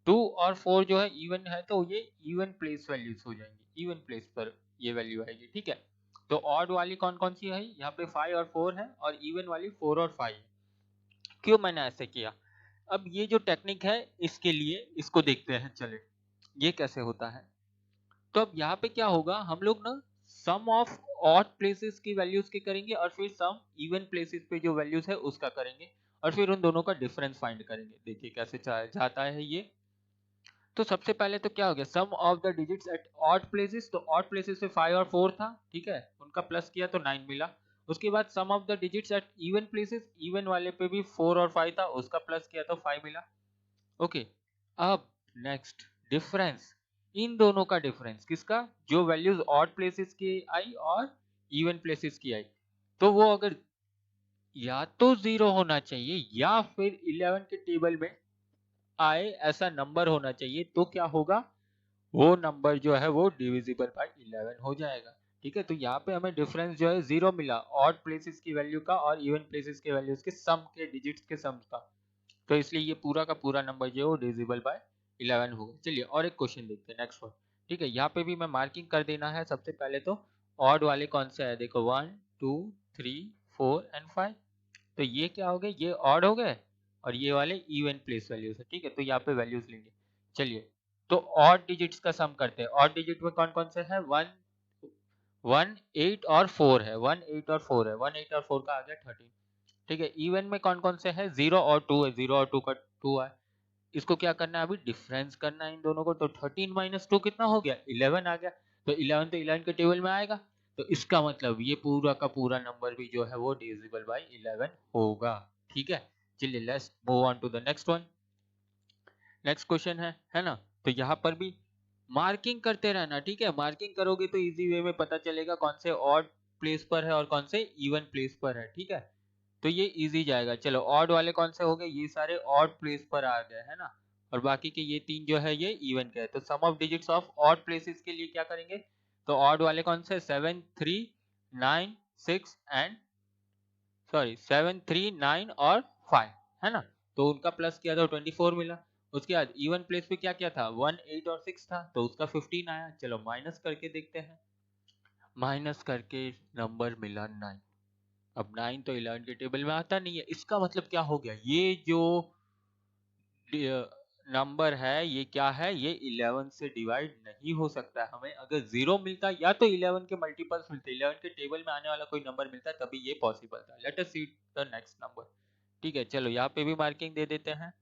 2 और 4 जो है इवन है, तो ये इवन प्लेस वैल्यूज हो जाएंगे, इवन प्लेस पर ये वैल्यू आएगी, ठीक है। तो ऑड वाली कौन कौन सी है, यहाँ पे 5 और 4 है, और इवन वाली 4 और 5 है। क्यों मैंने ऐसे किया, अब ये जो टेक्निक है इसके लिए इसको देखते हैं, चले ये कैसे होता है। तो अब यहाँ पे क्या होगा, हम लोग ना सम ऑफ ऑड प्लेसेस की वैल्यूज के करेंगे, और फिर सम इवन प्लेसेस पे जो वैल्यूज है उसका करेंगे, और फिर उन दोनों का डिफरेंस फाइंड करेंगे। देखिए कैसे जाता है ये। तो सबसे पहले तो क्या हो गया, sum of the digits at odd places, तो ऑड प्लेसेस पे 5 और 4 था, ठीक है, उनका प्लस किया तो 9 मिला। उसके बाद sum of the digits at even places, even वाले पे भी 4 और 5 था, उसका प्लस किया तो 5 मिला। ओके, अब नेक्स्ट डिफरेंस, इन दोनों का डिफरेंस किसका, जो वैल्यूज ऑड प्लेसेस की आई और इवन प्लेसेस की आई, तो वो अगर या तो 0 होना चाहिए या फिर 11 के टेबल में आए ऐसा नंबर होना चाहिए, तो क्या होगा, वो नंबर जो है वो डिविजिबल बाय 11 हो जाएगा। ठीक है, तो यहाँ पे हमें डिफरेंस जो है 0 मिला ऑड प्लेसेस की वैल्यू का और इवन प्लेसेस के वैल्यूज के सम के डिजिट्स के सम का, तो इसलिए ये पूरा का पूरा नंबर जो है वो डिविजिबल बाय 11 होगा। चलिए और एक क्वेश्चन देखते हैं, नेक्स्ट वन। ठीक है, यहाँ पे भी मैं मार्किंग कर देना है। सबसे पहले तो ऑड वाले कौन से है, देखो 1 2 3 4 एंड 5, तो ये क्या हो गए, ये ऑड हो गए और ये वाले इवन प्लेस वैल्यूज है। ठीक है, तो यहाँ पे वैल्यूज लेंगे। चलिए, तो ऑड डिजिट्स का सम करते हैं। ऑड डिजिट में कौन कौन से है, 1 8 और 4 है, 1 8 और 4 है, 1 8 और 4 का आ गया 13। ठीक है, इवन में कौन कौन से है, 0 और 2 है, 0 और 2 का 2 है। इसको क्या करना है, अभी डिफरेंस करना है इन दोनों को, तो 13 माइनस 2 कितना हो गया, 11 आ गया। तो 11 तो 11 के टेबल में आएगा, तो इसका मतलब ये पूरा का पूरा नंबर भी जो है वो डिविजिबल बाय 11 होगा। ठीक है, चलिए let's move on to the next one. Next question है ना, तो यहाँ पर भी मार्किंग करते रहना। ठीक है, मार्किंग करोगे तो इजी वे में पता चलेगा कौन से ऑड प्लेस पर है और कौन से इवन प्लेस पर है। ठीक है, तो ये इजी जाएगा। चलो, ऑड वाले कौन से हो गए, ये सारे ऑड प्लेस पर आ गए है ना, और बाकी के ये 3 जो है ये इवन के है। तो sum of digits of odd places के लिए क्या करेंगे, तो ऑड वाले कौन से, 7 3 9 6 एंड 7 3 9 और 5 है ना, तो उनका प्लस किया तो 24 मिला। उसके बाद इवन प्लेस पे क्या क्या था, 1 8 और 6 था, तो उसका 15 आया। चलो माइनस करके देखते हैं, माइनस करके नंबर मिला 9। अब 9 तो 11 के टेबल में आता नहीं है, इसका मतलब क्या हो गया, ये जो नंबर है ये क्या है, ये 11 से डिवाइड नहीं हो सकता है। हमें अगर 0 मिलता या तो 11 के मल्टीपल्स मिलते, 11 के टेबल में आने वाला कोई नंबर मिलता तभी ये पॉसिबल था। Late us see the next number. ठीक है, चलो यहाँ पे भी मार्किंग दे देते हैं,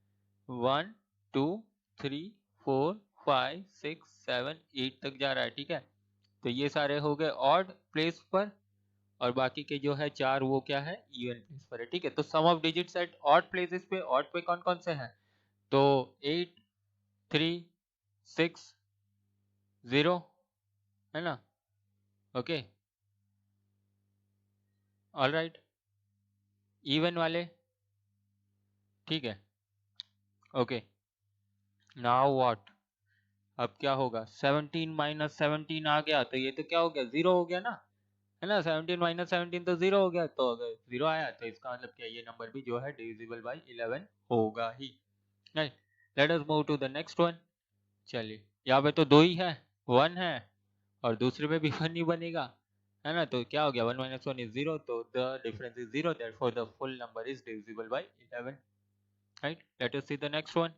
1 2 3 4 5 6 7 8 तक जा रहा है। ठीक है, तो ये सारे हो गए ऑड प्लेस पर और बाकी के जो है 4 वो क्या है, इवन प्लेस पर है। ठीक है, तो sum of digits at odd places पे, ऑड पे कौन कौन से हैं, तो 8 3 6 0 है ना। ओके, ऑल राइट, इवन वाले, ठीक है। ओके, नाउ व्हाट, अब क्या होगा, 17 माइनस 17 आ गया तो ये तो क्या हो गया, 0 हो गया ना, है ना। 17 माइनस 17 तो 0 हो गया, तो अगर 0 आया तो इसका मतलब क्या, ये नंबर भी जो है डिविजिबल बाय 11 होगा ही। नहीं, let us move to the next one. चलिए, यहाँ पे तो 2 ही है, 1 है और दूसरे में भी 1 ही बनेगा, है ना। तो क्या हो गया, 1 माइनस 1 इज 0, तो the difference is 0, therefore the full number is divisible by 11। Right, let us see the next one.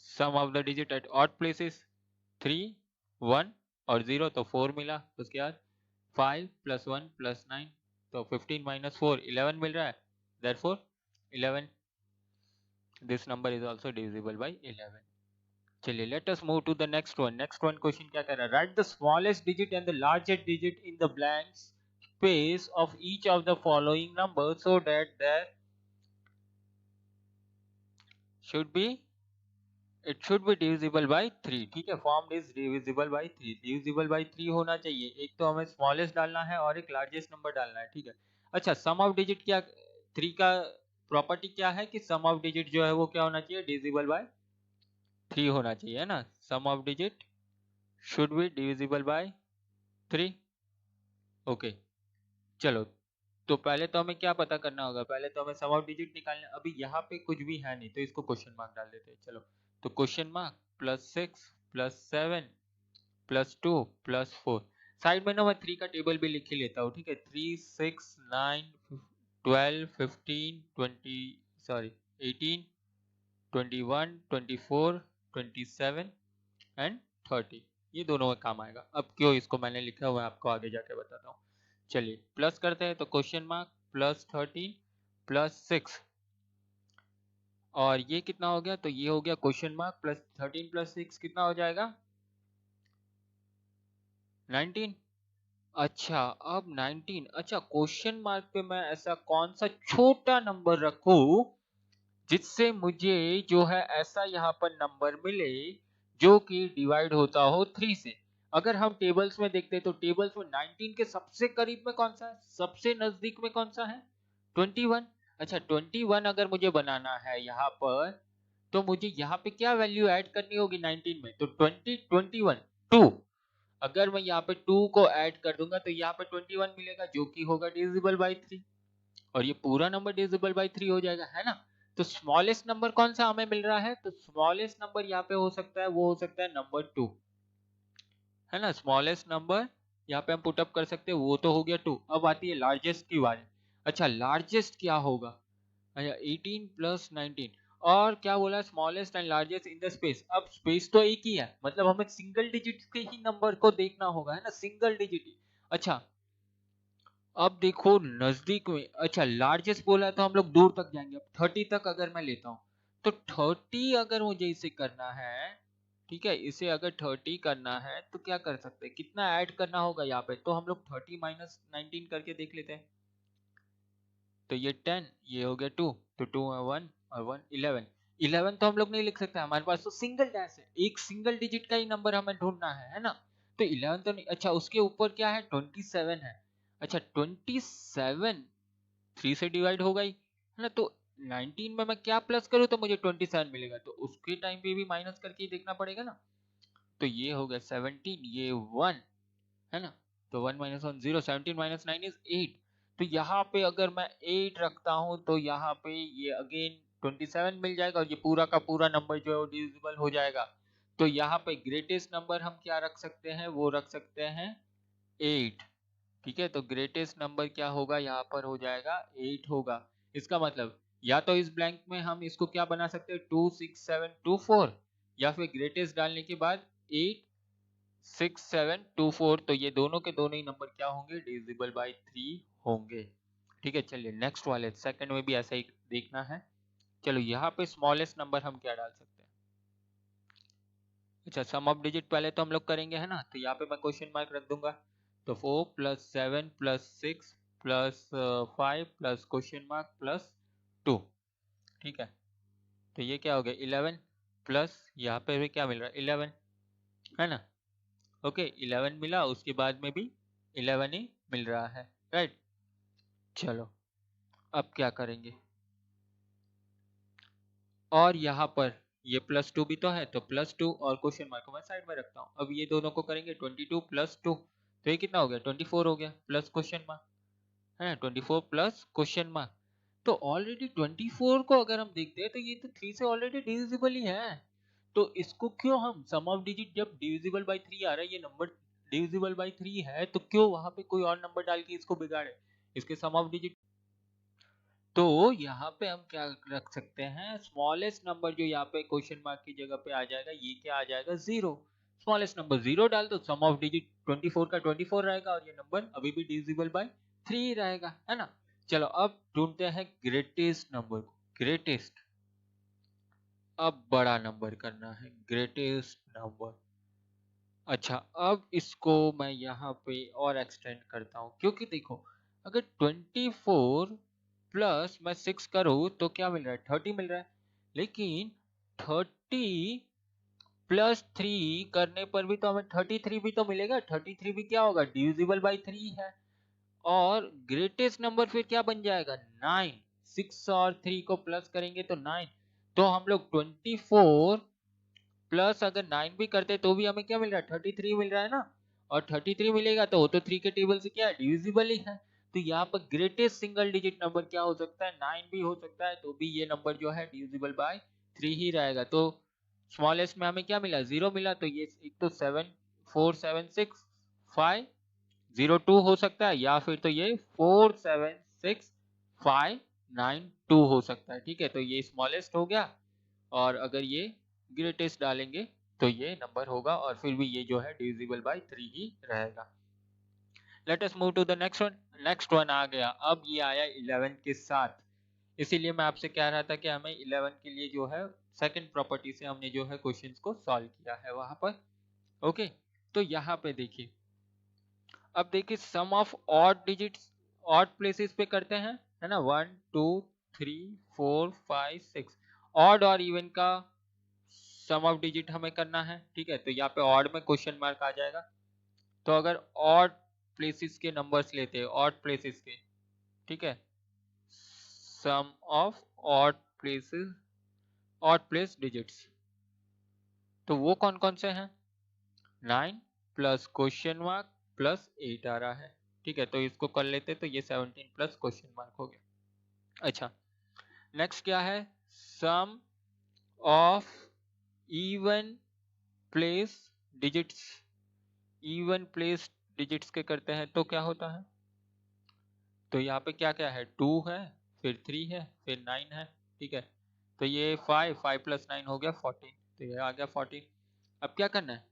Sum of the digit at odd places, 3 1 और 0, तो 4 मिला। उसके बाद 5 प्लस 1 प्लस 9, तो 15 माइनस 4 11 मिल रहा है, therefore 11, this number is also divisible by 11। चलिए, let us move to the next one. Next one question क्या कह रहा है, write the smallest digit and the largest digit in the blank space of each of the following number so that there should be, it should be divisible by 3। ठीक है, form is divisible by 3, divisible by 3 होना चाहिए। एक तो हमें smallest डालना है और एक लार्जेस्ट नंबर डालना है। ठीक है, अच्छा, सम ऑफ डिजिट क्या, 3 का प्रॉपर्टी क्या है कि सम ऑफ डिजिट जो है वो क्या होना चाहिए, डिविजिबल बाय 3 होना चाहिए, है ना। Sum of digit should be divisible by 3। Okay, चलो, तो पहले तो हमें क्या पता करना होगा, पहले तो हमें सम ऑफ डिजिट निकालना। अभी यहाँ पे कुछ भी है नहीं तो इसको क्वेश्चन मार्क डाल देते हैं। चलो, तो क्वेश्चन मार्क +6 +7 +2 +4, साइड में ना मैं 3 का टेबल भी लिख ही लेता हूँ। ठीक है, 3 6 9 12 15 20 18 21 24 27 एंड 30, ये दोनों में काम आएगा। अब क्यों इसको मैंने लिखा हुआ है आपको आगे जाके बताता हूँ। चलिए, प्लस करते हैं, तो क्वेश्चन मार्क +13 +6 और ये कितना हो गया, तो ये हो गया क्वेश्चन मार्क प्लस 13 प्लस 6 कितना हो जाएगा 19। अच्छा अब 19, अच्छा क्वेश्चन मार्क पे मैं ऐसा कौन सा छोटा नंबर रखूं जिससे मुझे जो है ऐसा यहाँ पर नंबर मिले जो कि डिवाइड होता हो 3 से। अगर हम टेबल्स में देखते हैं तो टेबल्स में 19 के सबसे करीब में कौन सा है, सबसे नजदीक में कौन सा है 21। अच्छा 21 अगर मुझे बनाना है यहाँ पर तो मुझे यहाँ पे क्या वैल्यू ऐड करनी होगी 19 में, तो 20 21 2। अगर मैं यहाँ पे 2 को ऐड कर दूंगा तो यहाँ पे 21 मिलेगा जो कि होगा डिविजिबल बाई 3 और ये पूरा नंबर डिविजिबल बाई 3 हो जाएगा, है ना। तो स्मॉलेस्ट नंबर कौन सा हमें मिल रहा है, तो स्मॉलेस्ट नंबर यहाँ पे हो सकता है वो हो सकता है नंबर 2, है ना। स्मॉलेस्ट नंबर यहाँ पे हम पुट अप कर सकते हैं, वो तो हो गया 2। अब आती है लार्जेस्ट की बारी। अच्छा लार्जेस्ट क्या होगा, अच्छा 18 प्लस 19 और क्या बोला smallest and largest in the space. अब स्पेस तो एक ही है, मतलब हमें सिंगल डिजिट के ही नंबर को देखना होगा, है ना, सिंगल डिजिट। अच्छा अब देखो नजदीक में, अच्छा लार्जेस्ट बोला है तो हम लोग दूर तक जाएंगे। अब 30 तक अगर मैं लेता हूँ तो 30 अगर मुझे इसे करना है, ठीक है, इसे अगर 30 करना है तो क्या कर सकते हैं, कितना ऐड करना होगा यहाँ पे, तो हम लोग 30 माइनस 19 करके देख लेते हैं। तो ये 10, ये हो गया 2, तो 2 है 1 और 1 11। 11 तो हम लोग नहीं लिख सकते, हमारे पास तो सिंगल डैश है, एक सिंगल डिजिट का ही नंबर हमें ढूंढना है ना। तो 11 तो नहीं, अच्छा उसके ऊपर क्या है 27 है। अच्छा 27 3 से डिवाइड होगा ही, है ना। तो 19 में मैं क्या प्लस करूँ तो मुझे 27 मिलेगा, तो उसके टाइम पे भी माइनस करके ही देखना पड़ेगा ना। तो ये हो गया 17, ये 1, है ना। तो 1 माइनस 1 0, 17 माइनस 9 इज 8। तो यहाँ पे अगर मैं 8 रखता हूँ तो यहाँ पे ये अगेन 27 मिल जाएगा और ये पूरा का पूरा नंबर जो है डिविजिबल हो जाएगा। तो यहाँ पे ग्रेटेस्ट नंबर हम क्या रख सकते हैं, वो रख सकते हैं 8। ठीक है, तो ग्रेटेस्ट नंबर क्या होगा यहाँ पर हो जाएगा 8 होगा। इसका मतलब या तो इस ब्लैंक में हम इसको क्या बना सकते हैं 2 6 7 2 4, या फिर ग्रेटेस्ट डालने के बाद 8 6 7 2 4, तो ये दोनों के दोनों ही नंबर क्या होंगे डिविजिबल बाय 3 होंगे। ठीक है, चलिए नेक्स्ट वाले सेकंड में भी ऐसा ही देखना है। चलो यहाँ पे स्मॉलेस्ट नंबर हम क्या डाल सकते हैं, अच्छा सम ऑफ डिजिट पहले तो हम लोग करेंगे, है ना। तो यहाँ पे मैं क्वेश्चन मार्क रख दूंगा, तो 4 plus 7 plus 6 plus 5 plus question mark plus 2। ठीक है, तो ये क्या हो गया 11 प्लस यहाँ पे भी क्या मिल रहा है 11, है ना। ओके 11 मिला, उसके बाद में भी 11 ही मिल रहा है, राइट। चलो अब क्या करेंगे, और यहाँ पर ये प्लस 2 भी तो है, तो प्लस 2 और क्वेश्चन मार्क को मैं साइड में रखता हूँ। अब ये दोनों को करेंगे 22 प्लस 2, तो ये कितना हो गया 24 हो गया प्लस क्वेश्चन मार्क, है ना, 24 प्लस क्वेश्चन मार्क। तो ऑलरेडी 24 को अगर हम देखते हैं तो ये तो 3 से ऑलरेडी डिविजिबल ही है। तो इसको क्यों हम सम ऑफ डिजिट, जब डिविजिबल बाय 3 आ रहा है, ये नंबर डिविजिबल बाय 3 है, तो क्यों वहां पे कोई और नंबर डाल के इसको बिगाड़े, इसके सम ऑफ डिजिट। तो यहाँ पे हम क्या रख सकते हैं, स्मॉलेस्ट नंबर जो यहाँ पे क्वेश्चन मार्क की जगह पे आ जाएगा, ये क्या आ जाएगा 0। स्मॉलेस्ट नंबर 0 डाल दो, सम ऑफ डिजिट 24 का 24 रहेगा और ये नंबर अभी भी डिविजिबल बाय 3 रहेगा, है ना। चलो अब ढूंढते हैं ग्रेटेस्ट नंबर को, ग्रेटेस्ट। अब बड़ा नंबर करना है, ग्रेटेस्ट नंबर। अच्छा अब इसको मैं यहाँ पे और एक्सटेंड करता हूँ, क्योंकि देखो अगर 24 प्लस मैं 6 करूँ तो क्या मिल रहा है 30 मिल रहा है, लेकिन 30 प्लस 3 करने पर भी तो हमें 33 भी तो मिलेगा। 33 भी क्या होगा डिविजिबल बाई 3 है, और ग्रेटेस्ट नंबर फिर क्या बन जाएगा 9। 6 और 3 को प्लस करेंगे तो 9। तो हम लोग 24 प्लस अगर 9 भी करते तो भी हमें क्या मिल रहा है 33 मिल रहा है ना। और 33 मिलेगा तो वो तो 3 के टेबल से क्या है डिविजिबल ही है। तो यहाँ पर ग्रेटेस्ट सिंगल डिजिट नंबर क्या हो सकता है 9 भी हो सकता है, तो भी ये नंबर जो है डिविजिबल बाय 3 ही रहेगा। तो स्मॉलेस्ट में हमें क्या मिला 0 मिला, तो ये एक तो 7 4 7 6 5 0 2 हो सकता है, या फिर तो ये 4 7 6 5 9 2 हो सकता है। ठीक है, तो ये स्मॉलेस्ट हो गया, और अगर ये ग्रेटेस्ट डालेंगे तो ये नंबर होगा, और फिर भी ये जो है डिविजिबल बाय 3 ही रहेगा। Let us move to the next one. Next one आ गया, अब ये आया 11 के साथ। इसीलिए मैं आपसे कह रहा था कि हमें 11 के लिए जो है सेकंड प्रॉपर्टी से हमने जो है क्वेश्चंस को सॉल्व किया है वहां पर। ओके, तो यहाँ पे देखिए, अब देखिए sum of odd digits odd places पे करते हैं, है ना, 1 2 3 4 5 6 ऑड और इवन का सम ऑफ डिजिट हमें करना है। ठीक है, तो यहाँ पे ऑड में क्वेश्चन मार्क आ जाएगा। तो अगर ऑड प्लेसेस के नंबर्स लेते हैं, ऑड प्लेसेस के, ठीक है, sum of odd places odd place digits, तो वो कौन कौन से हैं? 9 प्लस क्वेश्चन मार्क प्लस 8 आ रहा है। ठीक है, तो इसको कर लेते, तो ये 17 प्लस क्वेश्चन मार्क हो गया। अच्छा, नेक्स्ट क्या है? Sum of even place digits, even place digits के करते हैं तो क्या होता है? तो यहाँ पे क्या क्या है? 2 है, फिर 3 है, फिर 9 है। ठीक है, तो ये 5 प्लस 9 हो गया 14, तो ये आ गया 14। अब क्या करना है?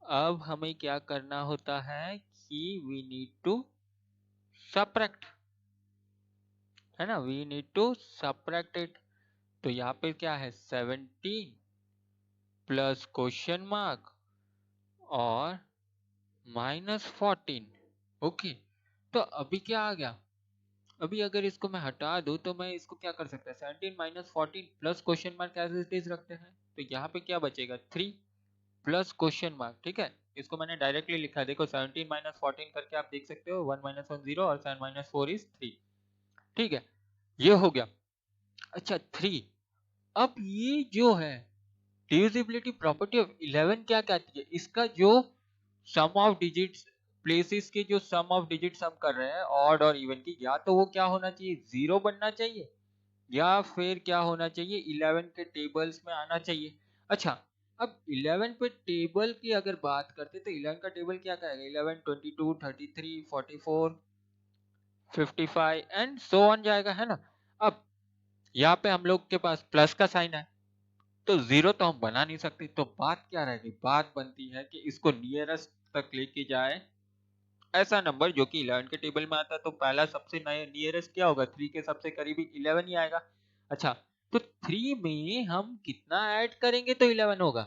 अब हमें क्या करना होता है कि वी नीड टू सब्ट्रैक्ट, है ना, we need to subtract it. तो यहाँ पे क्या है? 17 प्लस क्वेश्चन मार्क और -14। ओके, तो अभी क्या आ गया? अभी अगर इसको मैं हटा दूं तो मैं इसको क्या कर सकता है? 17 minus 14 plus question mark as it is रखते हैं, तो यहाँ पे क्या बचेगा? 3 प्लस क्वेश्चन मार्क। ठीक है, इसको मैंने डायरेक्टली लिखा, देखो 17 माइनस 14 करके आप देख सकते हो, 1 माइनस 1 0 और 7 माइनस 4 इज 3। ठीक है, ये हो गया। अच्छा 3, अब ये जो है डिविजिबिलिटी प्रॉपर्टी ऑफ 11 क्या कहती है? इसका जो सम ऑफ डिजिट्स प्लेसेस के जो सम ऑफ डिजिट्स हम कर रहे हैं ऑड और इवन की, या तो वो क्या होना चाहिए? 0 बनना चाहिए, या फिर क्या होना चाहिए? 11 के टेबल्स में आना चाहिए। अच्छा, अब 11 पे टेबल की अगर बात करते तो 11 का टेबल क्या कहेगा? 11 22 33 44 55 एंड सो ऑन जाएगा, है ना। अब यहाँ पे हम लोग के पास प्लस का साइन है, तो 0 तो हम बना नहीं सकते, तो बात क्या रहेगी? बात बनती है कि इसको नियरेस्ट तक लेके जाए ऐसा नंबर जो कि 11 के टेबल में आता है। तो पहला सबसे नियरेस्ट क्या होगा? 3 के सबसे करीबी 11 ही आएगा। अच्छा, तो 3 में हम कितना ऐड करेंगे तो 11 होगा?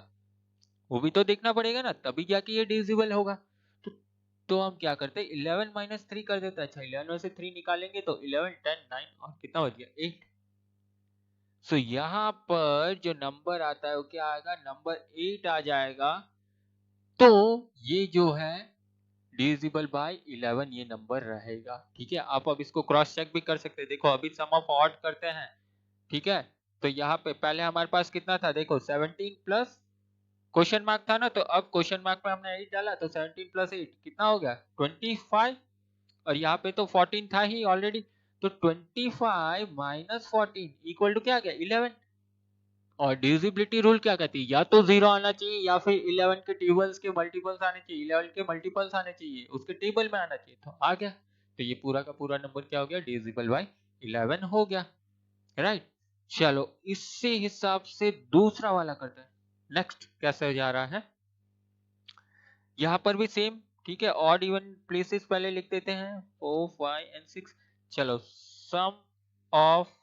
वो भी तो देखना पड़ेगा ना, तभी जाके ये डिविजिबल होगा। तो तो हम क्या करते हैं? 11 माइनस 3 कर देते हैं। अच्छा, 11 में से 3 निकालेंगे तो 11 10 9 और कितना बच गया? 8। सो यहाँ पर जो नंबर आता है वो क्या आएगा? नंबर 8 आ जाएगा। तो ये जो है डिविजिबल बाय 11 ये नंबर रहेगा। ठीक है, आप अब इसको क्रॉस चेक भी कर सकते हैं। देखो अभी सम ऑफ ऑड करते हैं, ठीक है, तो यहाँ पे पहले हमारे पास कितना था? देखो 17 प्लस क्वेश्चन मार्क था ना, तो अब क्वेश्चन मार्क में हमने 8 डाला, तो 17 प्लस 8 कितना हो गया? 25। और यहाँ पे तो 14 था ही ऑलरेडी, तो 25 माइनस 14 इक्वल टू क्या आ गया? 11। और डिविजिबिलिटी रूल क्या कहती है? या तो 0 आना चाहिए, या फिर 11 के टेबल्स के मल्टीपल्स आने चाहिए, 11 के मल्टीपल्स आने चाहिए, उसके टेबल में आना चाहिए, तो आ गया। तो ये पूरा का पूरा नंबर क्या हो गया? डिविजिबल बाय 11 हो गया। राइट, चलो इसी हिसाब से दूसरा वाला करते हैं। नेक्स्ट कैसे जा रहा है? यहाँ पर भी सेम, ठीक है, ऑड इवन प्लेसेस पहले लिख देते हैं, 4 5 एंड 6। चलो, सम ऑफ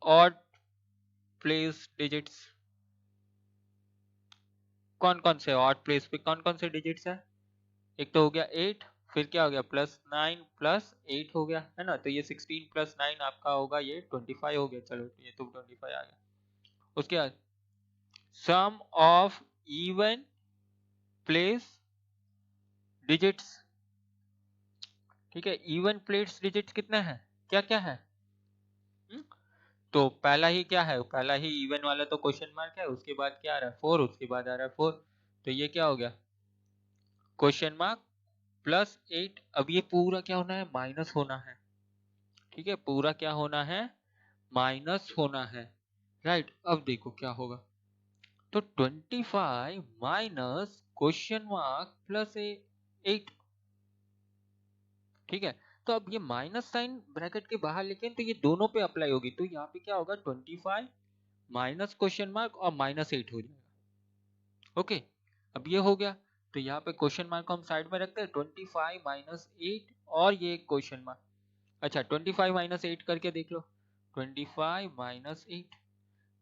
ऑड प्लेस डिजिट्स, कौन कौन से ऑड प्लेस पे कौन कौन से डिजिट्स है? एक तो हो गया 8, फिर क्या हो गया? प्लस 9 प्लस 8 हो गया, है ना। तो ये 16 प्लस 9 आपका होगा ये 25 हो गया। चलो ये तो 25 आ गया। उसके बाद sum of even place digits, ठीक है, इवन प्लेस डिजिट्स कितने हैं? क्या क्या है? हुँ? तो पहला ही क्या है? पहला ही इवन वाला तो क्वेश्चन मार्क है, उसके बाद क्या आ रहा है? 4, उसके बाद आ रहा है 4, तो ये क्या हो गया? Question mark plus 8। अब ये पूरा क्या होना है? माइनस होना है। ठीक है, पूरा क्या होना है? माइनस होना है। राइट, अब देखो क्या होगा। तो 25 माइनस क्वेश्चन मार्क प्लस 8। ठीक है, तो अब ये माइनस साइन ब्रैकेट के बाहर लेके, तो ये दोनों पे अप्लाई होगी, तो यहाँ पे क्या होगा? 25 माइनस क्वेश्चन मार्क और -8 हो जाएगा। ओके, अब ये हो गया, तो यहाँ पे क्वेश्चन मार्क को हम साइड में रखते हैं, 25 माइनस 8 और ये क्वेश्चन मार्क। अच्छा 25 माइनस 8 करके देख लो, 25 माइनस 8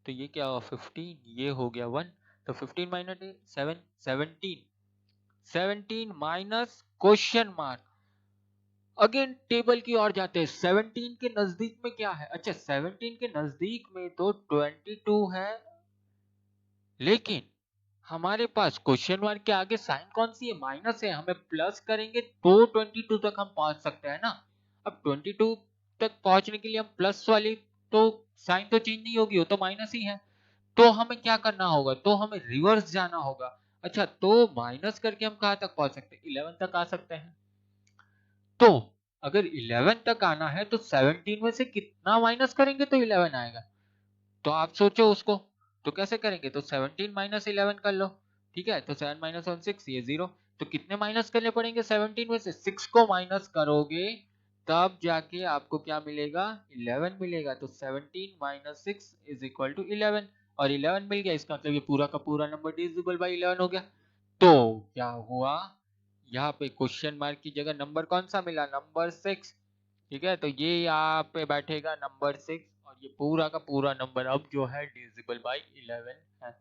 तो ये क्या हुआ 15, ये हो गया 1, तो 15 minus 7, 17, 17 minus question mark. Again table की ओर जाते हैं, 17 के नजदीक में क्या है, अच्छा 17 के नजदीक में तो 22 है, लेकिन हमारे पास क्वेश्चन मार्क के आगे साइन कौन सी है, माइनस है, हमें प्लस करेंगे तो 22 तक हम पहुंच सकते हैं ना। अब 22 तक पहुंचने के लिए हम प्लस वाली तो साइन तो चेंज नहीं होगी, वो तो माइनस ही है, तो हमें क्या करना होगा, तो हमें रिवर्स जाना होगा। अच्छा तो माइनस करके हम कहां तक पहुंच सकते हैं, 11 तक आ सकते हैं। तो अगर 11 तक आना है तो 17 में से कितना माइनस करेंगे तो 11 आएगा, तो आप सोचो उसको, तो कैसे करेंगे, तो 17 माइनस 11 कर लो, ठीक है, तो 7 माइनस 1 6, ये 0, तो कितने माइनस करने पड़ेंगे 17 में से, 6 को माइनस करोगे तब जाके आपको क्या मिलेगा, 11 मिलेगा, तो 17 माइनस 6 इज इक्वल टू 11, और 11 मिल गया, इसका मतलब ये पूरा का पूरा नंबर डिविजिबल बाय 11 हो गया। तो क्या हुआ, यहाँ पे क्वेश्चन मार्क की जगह नंबर कौन सा मिला, नंबर 6, ठीक है, तो ये यहाँ पे बैठेगा नंबर 6, और ये पूरा का पूरा नंबर अब जो है डिविजिबल बाय 11 है।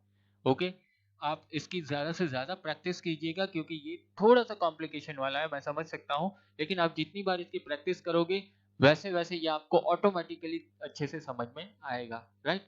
ओके, आप इसकी ज्यादा से ज्यादा प्रैक्टिस कीजिएगा, क्योंकि ये थोड़ा सा कॉम्प्लिकेशन वाला है, मैं समझ सकता हूँ, लेकिन आप जितनी बार इसकी प्रैक्टिस करोगे वैसे वैसे ये आपको ऑटोमेटिकली अच्छे से समझ में आएगा, राइट।